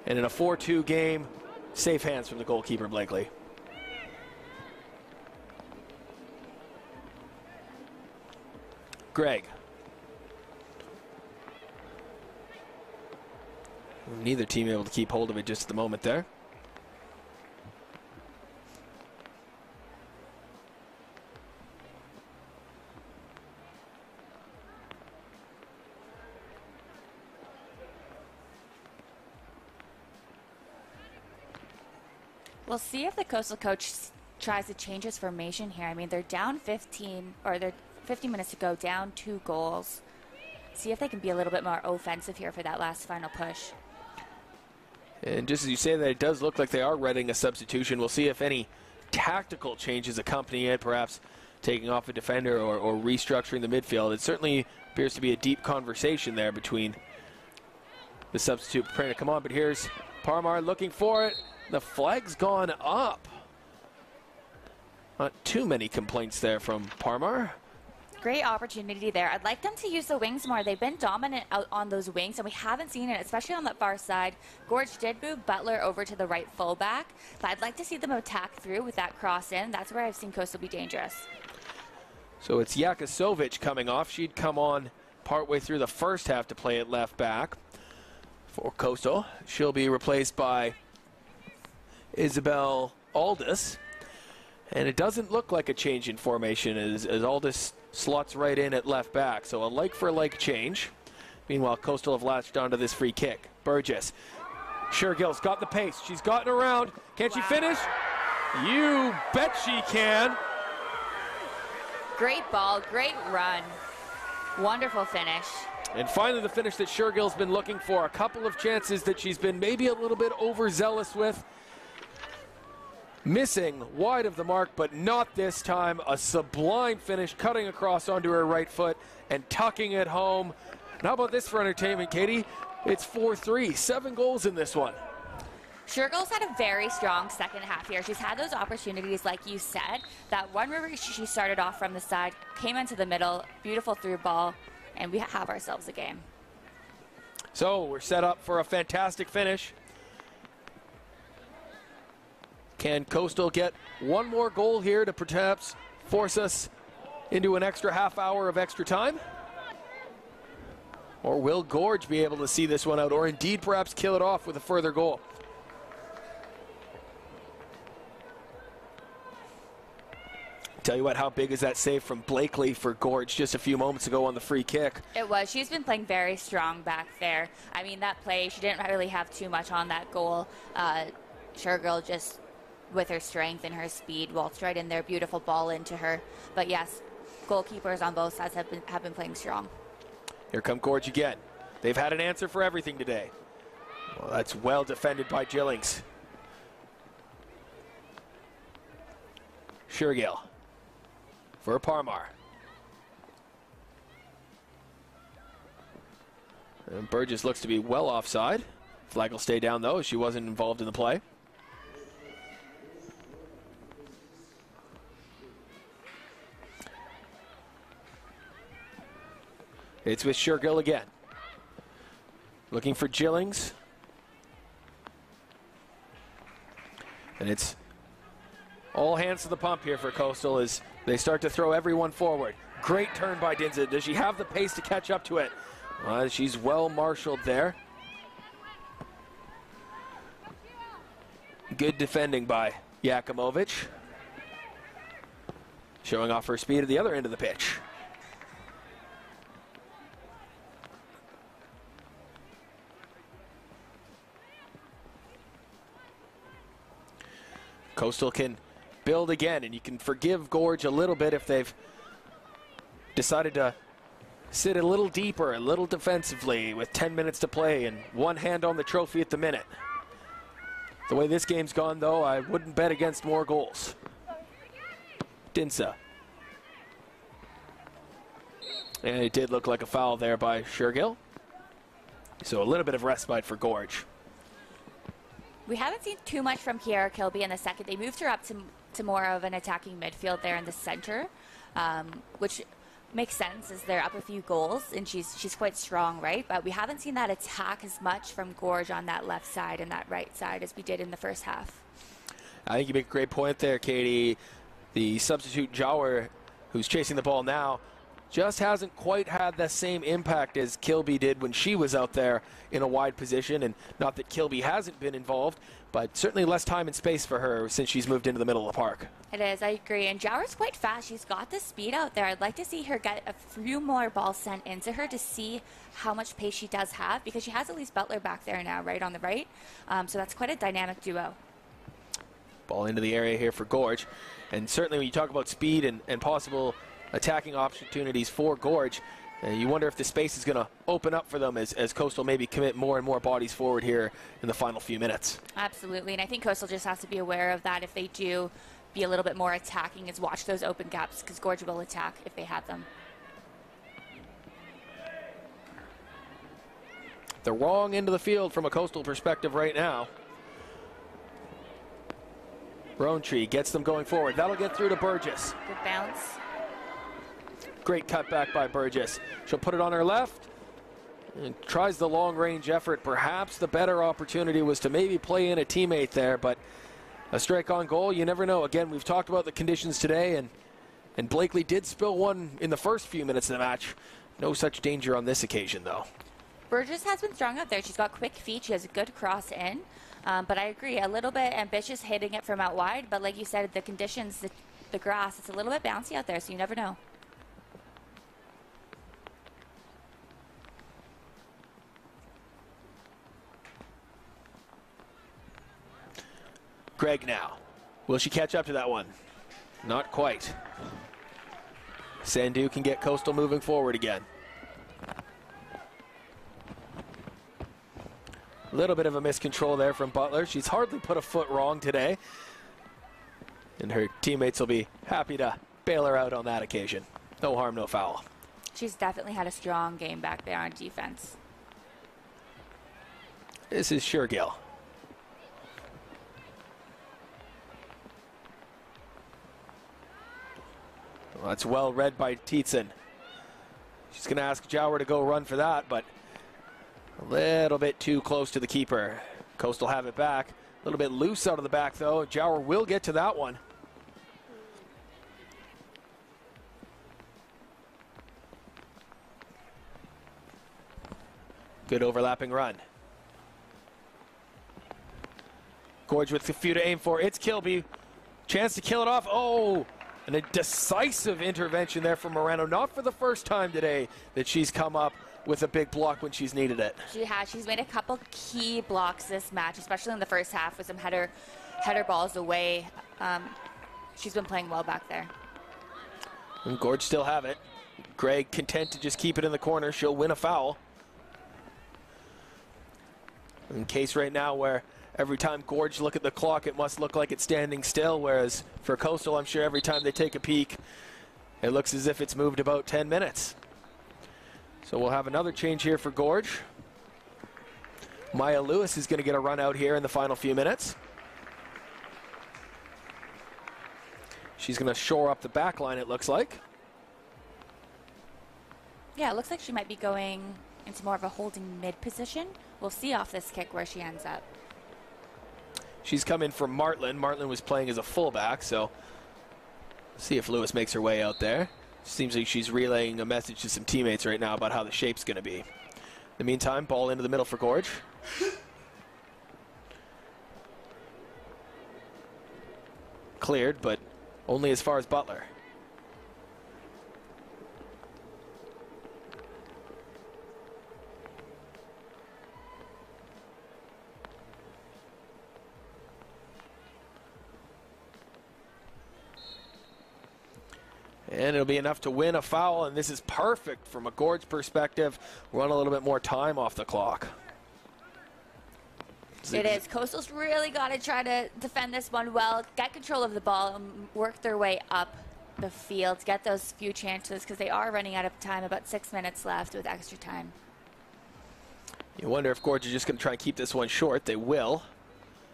And in a 4-2 game, safe hands from the goalkeeper, Blakely. Greg. Neither team able to keep hold of it just at the moment there. We'll see if the Coastal coach tries to change his formation here. I mean, they're down 15, or they're 15 minutes to go, down 2 goals. See if they can be a little bit more offensive here for that last final push. And just as you say that, it does look like they are readying a substitution. We'll see if any tactical changes accompany it, perhaps taking off a defender or restructuring the midfield. It certainly appears to be a deep conversation there between the substitute preparing to come on. But here's Parmar looking for it. The flag's gone up. Not too many complaints there from Parmar. Great opportunity there. I'd like them to use the wings more. They've been dominant out on those wings, and we haven't seen it, especially on that far side. Gorge did move Butler over to the right fullback, but I'd like to see them attack through with that cross in. That's where I've seen Coastal be dangerous. So it's Yakimovich coming off. She'd come on partway through the first half to play at left back for Coastal. She'll be replaced by Isabel Aldis. And it doesn't look like a change in formation as Aldis slots right in at left back. So a like-for-like change. Meanwhile, Coastal have latched onto this free kick. Burgess. Shergill's got the pace. She's gotten around. Can she finish? You bet she can. Great ball, great run. Wonderful finish. And finally the finish that Shergill's been looking for. A couple of chances that she's been maybe a little bit overzealous with. Missing wide of the mark, but not this time. A sublime finish, cutting across onto her right foot and tucking it home. And how about this for entertainment, Katie? It's 4-3, 7 goals in this one. Shergill's had a very strong second half here. She's had those opportunities, like you said. That one where she started off from the side, came into the middle, beautiful through ball, and we have ourselves a game. So we're set up for a fantastic finish. Can Coastal get one more goal here to perhaps force us into an extra half hour of extra time? Or will Gorge be able to see this one out, or indeed perhaps kill it off with a further goal? Tell you what, how big is that save from Blakely for Gorge just a few moments ago on the free kick? It was. She's been playing very strong back there. I mean, that play, she didn't really have too much on that goal. Sugargirl just, with her strength and her speed, waltzed right in there. Beautiful ball into her. But yes, goalkeepers on both sides have been playing strong. Here come Gorge again. They've had an answer for everything today. Well, that's well defended by Gillings. Shergill for Parmar. And Burgess looks to be well offside. Flag will stay down though, as she wasn't involved in the play. It's with Shergill again. Looking for Gillings. And it's all hands to the pump here for Coastal as they start to throw everyone forward. Great turn by Dinza. Does she have the pace to catch up to it? She's well marshaled there. Good defending by Yakimovic. Showing off her speed at the other end of the pitch. Coastal can build again, and you can forgive Gorge a little bit if they've decided to sit a little deeper, a little defensively with 10 minutes to play and one hand on the trophy at the minute. The way this game's gone, though, I wouldn't bet against more goals. Dinsa. And it did look like a foul there by Shergill. So a little bit of respite for Gorge. We haven't seen too much from Kiara Kilby in the second. They moved her up to more of an attacking midfield there in the center, which makes sense as they're up a few goals, and she's quite strong, right? But we haven't seen that attack as much from Gorge on that left side and that right side as we did in the first half. I think you make a great point there, Katie. The substitute Jauer, who's chasing the ball now, just hasn't quite had the same impact as Kilby did when she was out there in a wide position. And not that Kilby hasn't been involved, but certainly less time and space for her since she's moved into the middle of the park. It is, I agree. And Jauer's quite fast. She's got the speed out there. I'd like to see her get a few more balls sent into her to see how much pace she does have, because she has Elise Butler back there now, right on the right. So that's quite a dynamic duo. Ball into the area here for Gorge. And certainly when you talk about speed and possible attacking opportunities for Gorge, you wonder if the space is going to open up for them as Coastal maybe commit more and more bodies forward here in the final few minutes. Absolutely, and I think Coastal just has to be aware of that if they do be a little bit more attacking, is watch those open gaps, because Gorge will attack if they have them. The wrong end of the field from a Coastal perspective right now. Rowntree gets them going forward. That'll get through to Burgess. Good bounce. Great cutback by Burgess. She'll put it on her left and tries the long-range effort. Perhaps the better opportunity was to maybe play in a teammate there, but a strike on goal, you never know. Again, we've talked about the conditions today, and Blakely did spill one in the first few minutes of the match. No such danger on this occasion, though. Burgess has been strong out there. She's got quick feet. She has a good cross in. But I agree, a little bit ambitious hitting it from out wide. But like you said, the conditions, the grass, it's a little bit bouncy out there, so you never know. Gregg now. Will she catch up to that one? Not quite. Sandhu can get Coastal moving forward again. A little bit of a miscontrol there from Butler. She's hardly put a foot wrong today. And her teammates will be happy to bail her out on that occasion. No harm, no foul. She's definitely had a strong game back there on defense. This is Shergill. Well, that's well read by Tietzen. She's going to ask Jauer to go run for that, but a little bit too close to the keeper. Coastal have it back. A little bit loose out of the back, though. Jauer will get to that one. Good overlapping run. Gorge with a few to aim for. It's Kilby. Chance to kill it off. Oh, and a decisive intervention there from Moreno. Not for the first time today that she's come up with a big block when she's needed it. She has. She's made a couple key blocks this match, especially in the first half with some header balls away. She's been playing well back there. And Gorge still have it. Greg content to just keep it in the corner. She'll win a foul. In case right now where every time Gorge look at the clock, it must look like it's standing still, whereas for Coastal, I'm sure every time they take a peek, it looks as if it's moved about 10 minutes. So we'll have another change here for Gorge. Maya Lewis is going to get a run out here in the final few minutes. She's going to shore up the back line, it looks like. Yeah, it looks like she might be going into more of a holding mid position. We'll see off this kick where she ends up. She's come in for Martland. Martland was playing as a fullback, so see if Lewis makes her way out there. Seems like she's relaying a message to some teammates right now about how the shape's going to be. In the meantime, ball into the middle for Gorge. Cleared, but only as far as Butler. And it'll be enough to win a foul, and this is perfect from a Gorge perspective. Run a little bit more time off the clock. It is. Coastal's really got to try to defend this one well, get control of the ball, and work their way up the field, get those few chances, because they are running out of time, about 6 minutes left with extra time. You wonder if Gorge is just going to try and keep this one short. They will.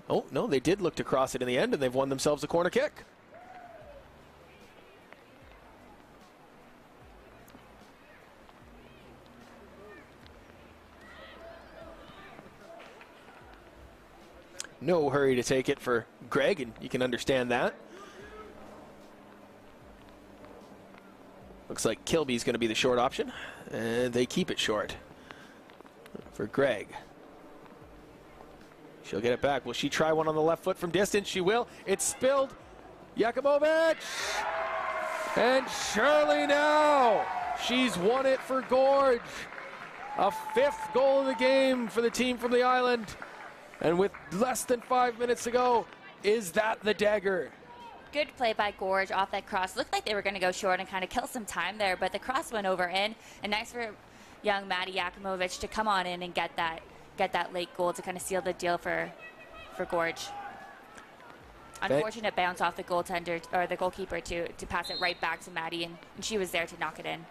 Oh, no, they did look to cross it in the end, and they've won themselves a corner kick. No hurry to take it for Greg, and you can understand that. Looks like Kilby's going to be the short option, and they keep it short for Greg. She'll get it back. Will she try one on the left foot from distance? She will. It's spilled. Yakimovic! And surely now, she's won it for Gorge. A 5th goal of the game for the team from the island. And with less than 5 minutes to go, is that the dagger? Good play by Gorge off that cross. Looked like they were going to go short and kind of kill some time there, but the cross went over in. And nice for young Maddie Yakimovic to come on in and get that late goal to kind of seal the deal for Gorge. Unfortunate bounce off the goaltender or the goalkeeper to pass it right back to Maddie, and she was there to knock it in.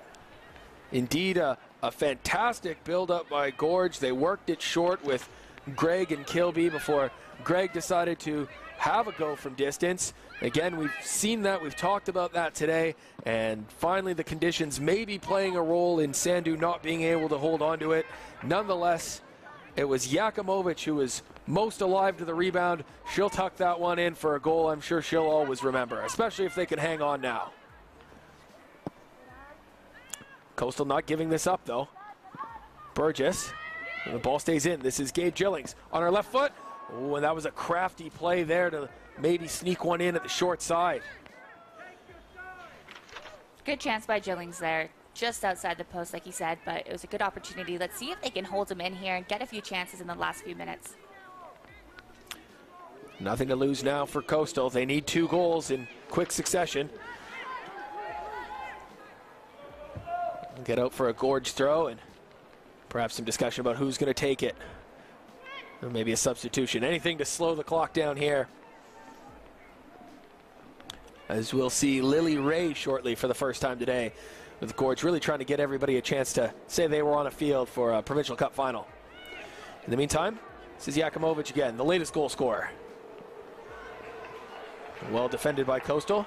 Indeed, a fantastic build-up by Gorge. They worked it short with Greg and Kilby before Greg decided to have a go from distance. Again, we've seen that, we've talked about that today, and finally the conditions may be playing a role in Sandu not being able to hold on to it. Nonetheless, it was Yakimovic who was most alive to the rebound. She'll tuck that one in for a goal I'm sure she'll always remember, especially if they can hang on now. Coastal not giving this up though. Burgess. And the ball stays in. This is Gabe Gillings on her left foot. Oh, and that was a crafty play there to maybe sneak one in at the short side. Good chance by Gillings there, just outside the post, like he said, but it was a good opportunity. Let's see if they can hold him in here and get a few chances in the last few minutes. Nothing to lose now for Coastal. They need 2 goals in quick succession. Get out for a Gorge throw and perhaps some discussion about who's going to take it. Or maybe a substitution. Anything to slow the clock down here. As we'll see Lily Ray shortly for the first time today, with Gorge really trying to get everybody a chance to say they were on a field for a Provincial Cup final. In the meantime, this is Yakimovic again, the latest goal scorer. Well defended by Coastal.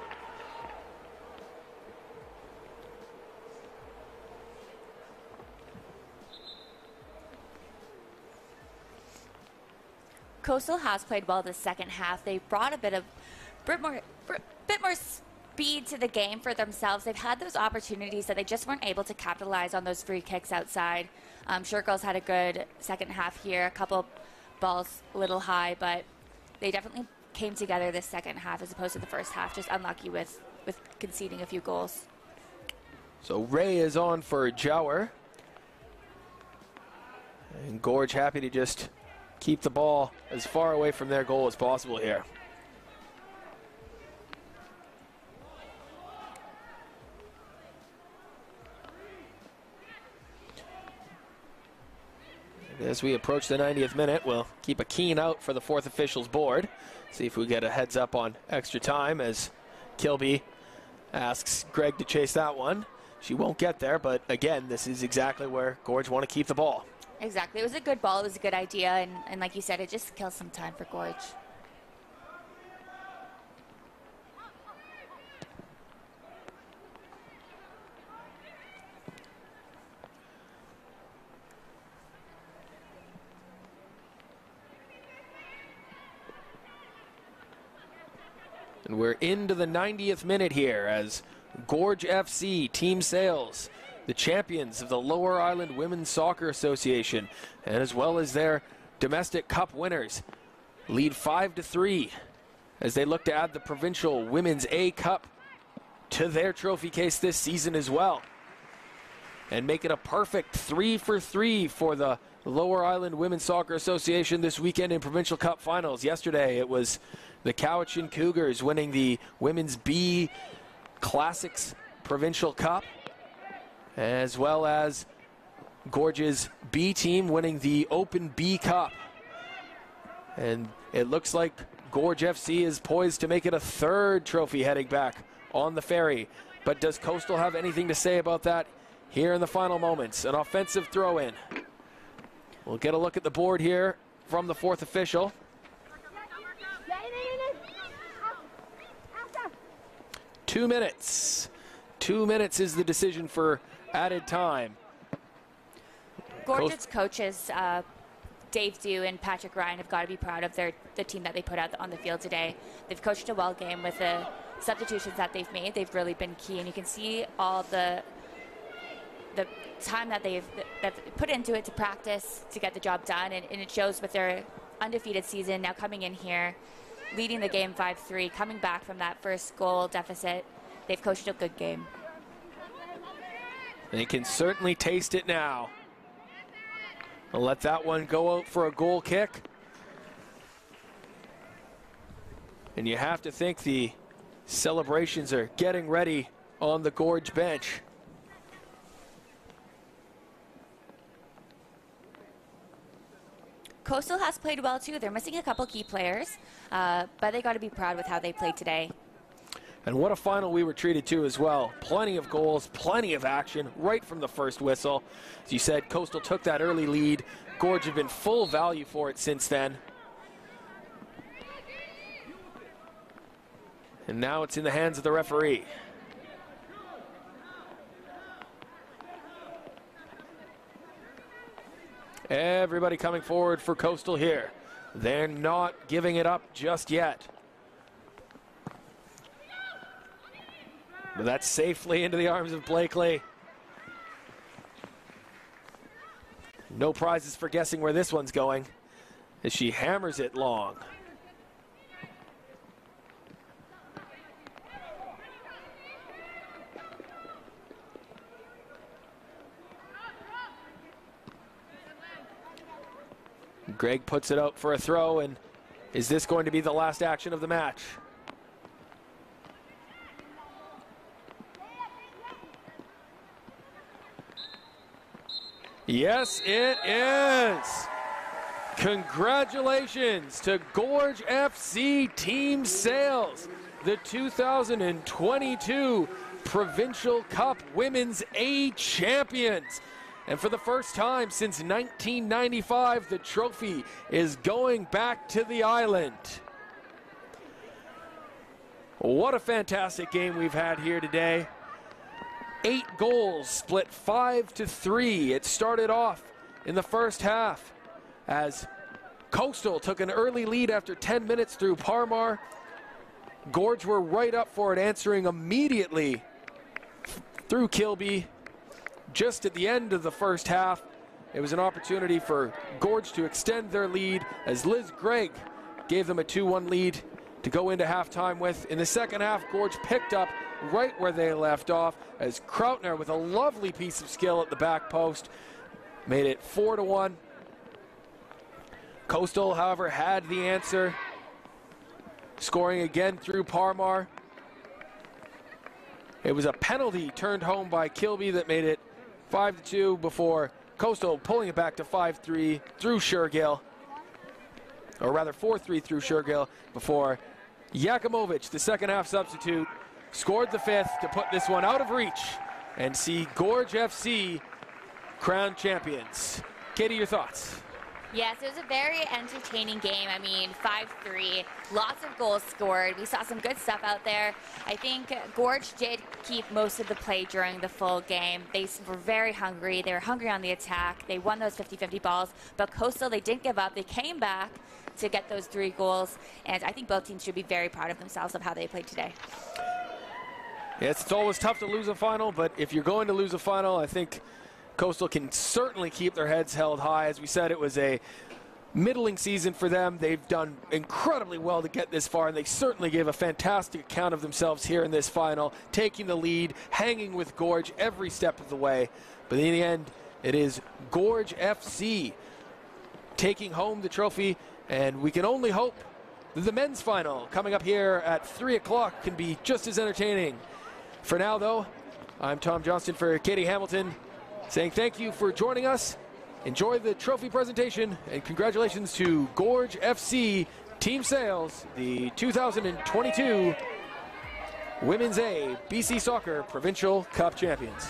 Coastal has played well this second half. They brought a bit more speed to the game for themselves. They've had those opportunities that they just weren't able to capitalize on those free kicks outside. Sure Girls had a good second half here, a couple balls a little high, but they definitely came together this second half as opposed to the first half. Just unlucky with conceding a few goals. So Ray is on for Jower. And Gorge happy to just keep the ball as far away from their goal as possible here. As we approach the 90th minute, we'll keep a keen out for the fourth officials board. See if we get a heads up on extra time as Kilby asks Greg to chase that one. She won't get there, but again, this is exactly where Gorge want to keep the ball. Exactly. It was a good ball. It was a good idea. And like you said, it just kills some time for Gorge. And we're into the 90th minute here as Gorge FC Team Sales, the champions of the Lower Island Women's Soccer Association, and as well as their domestic cup winners, lead 5-3 as they look to add the Provincial Women's A Cup to their trophy case this season as well, and make it a perfect 3-for-3 for the Lower Island Women's Soccer Association this weekend in Provincial Cup finals. Yesterday it was the Cowichan Cougars winning the Women's B Classics Provincial Cup, as well as Gorge's B team winning the Open B Cup. And it looks like Gorge FC is poised to make it a third trophy heading back on the ferry. But does Coastal have anything to say about that here in the final moments? An offensive throw-in. We'll get a look at the board here from the fourth official. 2 minutes. 2 minutes is the decision for added time. Gorge's coaches, Dave Dew and Patrick Ryan, have got to be proud of the team that they put out on the field today. They've coached a well game with the substitutions that they've made. They've really been key, and you can see all the time that they've put into it to practice to get the job done, and it shows with their undefeated season now coming in here, leading the game 5-3, coming back from that first goal deficit. They've coached a good game. They can certainly taste it now. I'll let that one go out for a goal kick. And you have to think the celebrations are getting ready on the Gorge bench. Coastal has played well too. They're missing a couple key players, but they got to be proud with how they played today. And what a final we were treated to as well. Plenty of goals, plenty of action right from the first whistle. As you said, Coastal took that early lead. Gorge have been full value for it since then. And now it's in the hands of the referee. Everybody coming forward for Coastal here. They're not giving it up just yet. But that's safely into the arms of Blakely. No prizes for guessing where this one's going as she hammers it long. Greg puts it out for a throw, and is this going to be the last action of the match? Yes, it is. Congratulations to Gorge FC Team Sales, the 2022 Provincial Cup Women's A champions. And for the first time since 1995, the trophy is going back to the island. What a fantastic game we've had here today. 8 goals, split 5-3. It started off in the first half as Coastal took an early lead after 10 minutes through Parmar. Gorge were right up for it, answering immediately through Kilby. Just at the end of the first half, it was an opportunity for Gorge to extend their lead as Liz Gregg gave them a 2-1 lead to go into halftime with. In the second half, Gorge picked up right where they left off as Krautner, with a lovely piece of skill at the back post, made it 4-1. Coastal, however, had the answer, scoring again through Parmar. It was a penalty turned home by Kilby that made it 5-2 before Coastal pulling it back to 5-3 through Shergill, or rather 4-3 through Shergill, before Yakimovic, the second half substitute, scored the fifth to put this one out of reach and see Gorge FC crowned champions. Katie, your thoughts? Yes, it was a very entertaining game. I mean, 5-3, lots of goals scored. We saw some good stuff out there. I think Gorge did keep most of the play during the full game. They were very hungry. They were hungry on the attack. They won those 50-50 balls. But Coastal, they didn't give up. They came back to get those 3 goals. And I think both teams should be very proud of themselves of how they played today. Yes, it's always tough to lose a final, but if you're going to lose a final, I think Coastal can certainly keep their heads held high. As we said, it was a middling season for them. They've done incredibly well to get this far, and they certainly gave a fantastic account of themselves here in this final, taking the lead, hanging with Gorge every step of the way. But in the end, it is Gorge FC taking home the trophy, and we can only hope that the men's final coming up here at 3 o'clock can be just as entertaining. For now, though, I'm Tom Johnston for Katie Hamilton, saying thank you for joining us. Enjoy the trophy presentation, and congratulations to Gorge FC Team Sales, the 2022 Women's A BC Soccer Provincial Cup champions.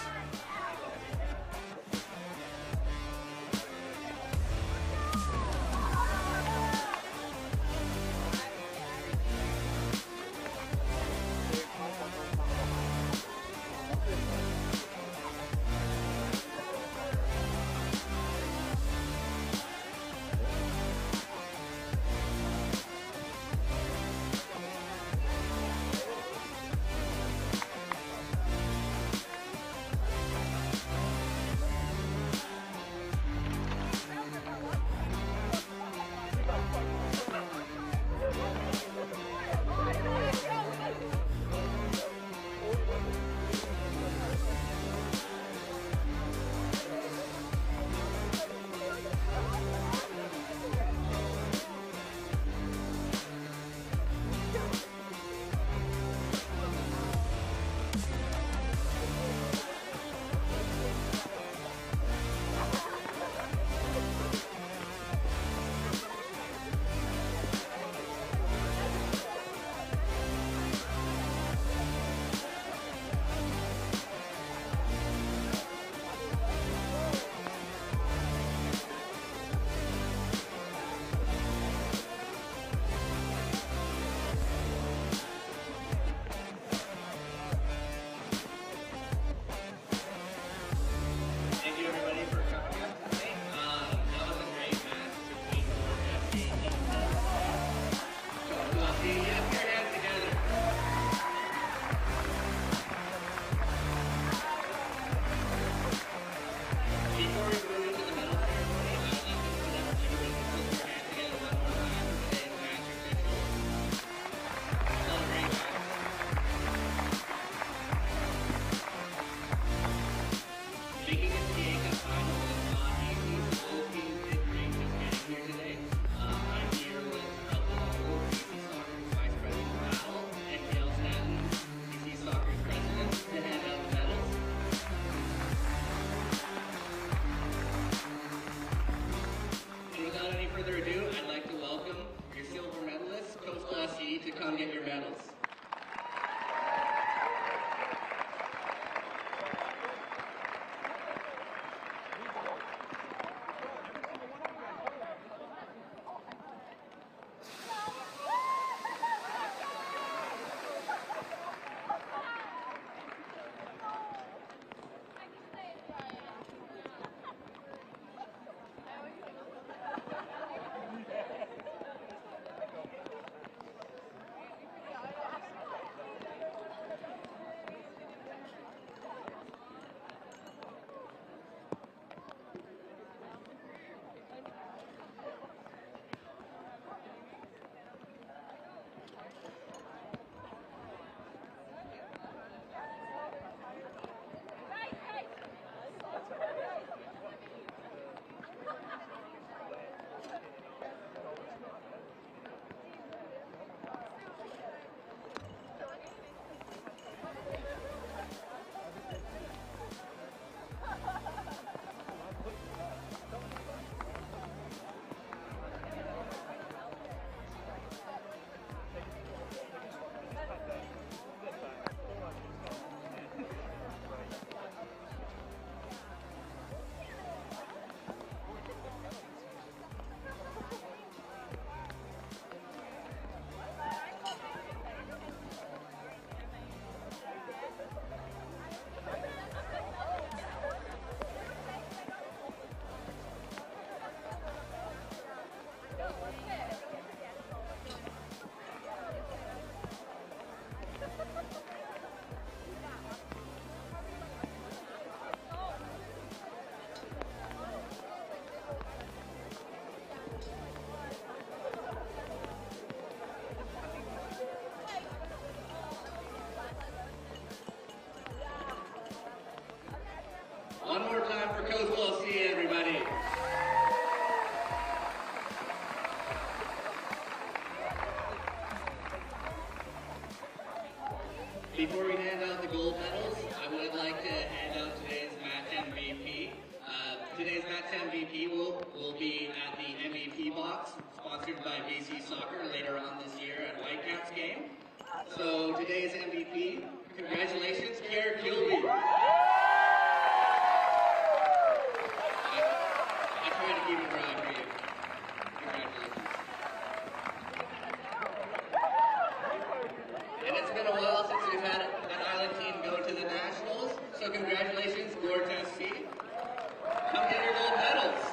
Before we hand out the gold medals, I would like to hand out today's match MVP. Today's match MVP will be at the MVP box, sponsored by BC Soccer later on this year at Whitecaps game. So today's MVP, congratulations, Kier Kilby. I try to keep it dry for you. Congratulations. And it's been a while since we've had an island team go to the Nationals, so congratulations, Gorge SC. Come get your gold medals.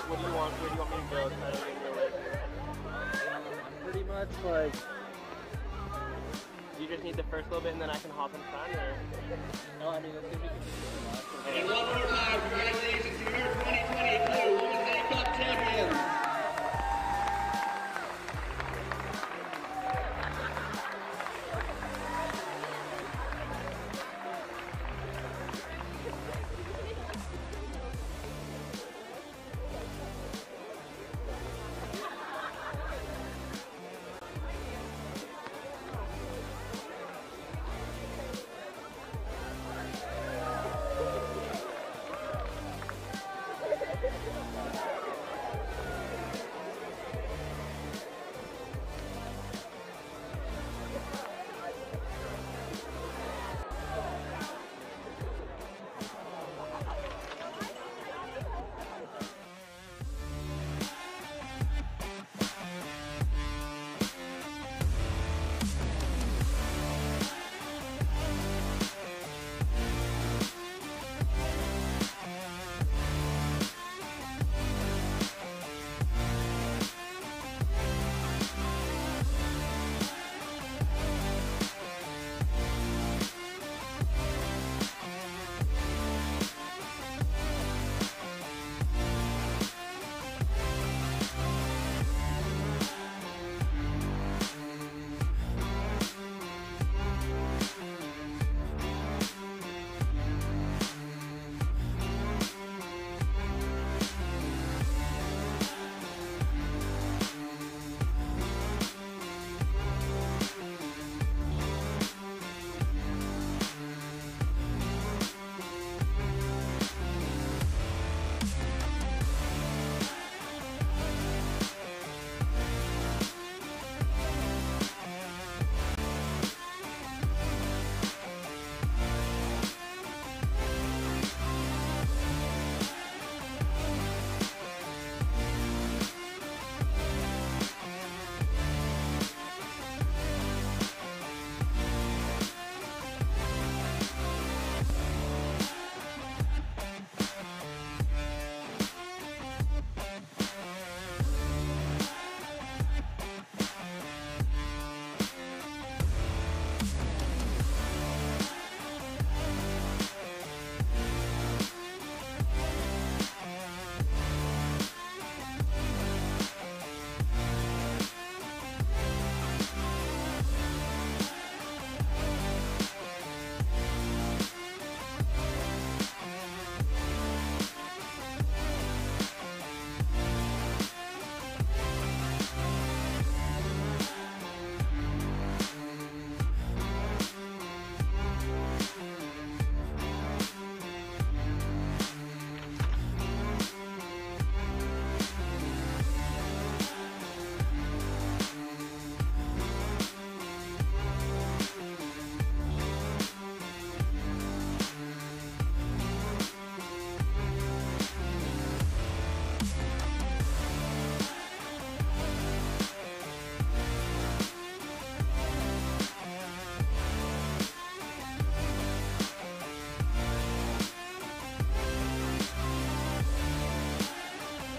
What do you want? Where do you want me to go? Pretty much like, you just need the first little bit and then I can hop in front, or? No, I mean, let's see if we can do it. And one more time, congratulations to your 2022 Women's Day Cup champions.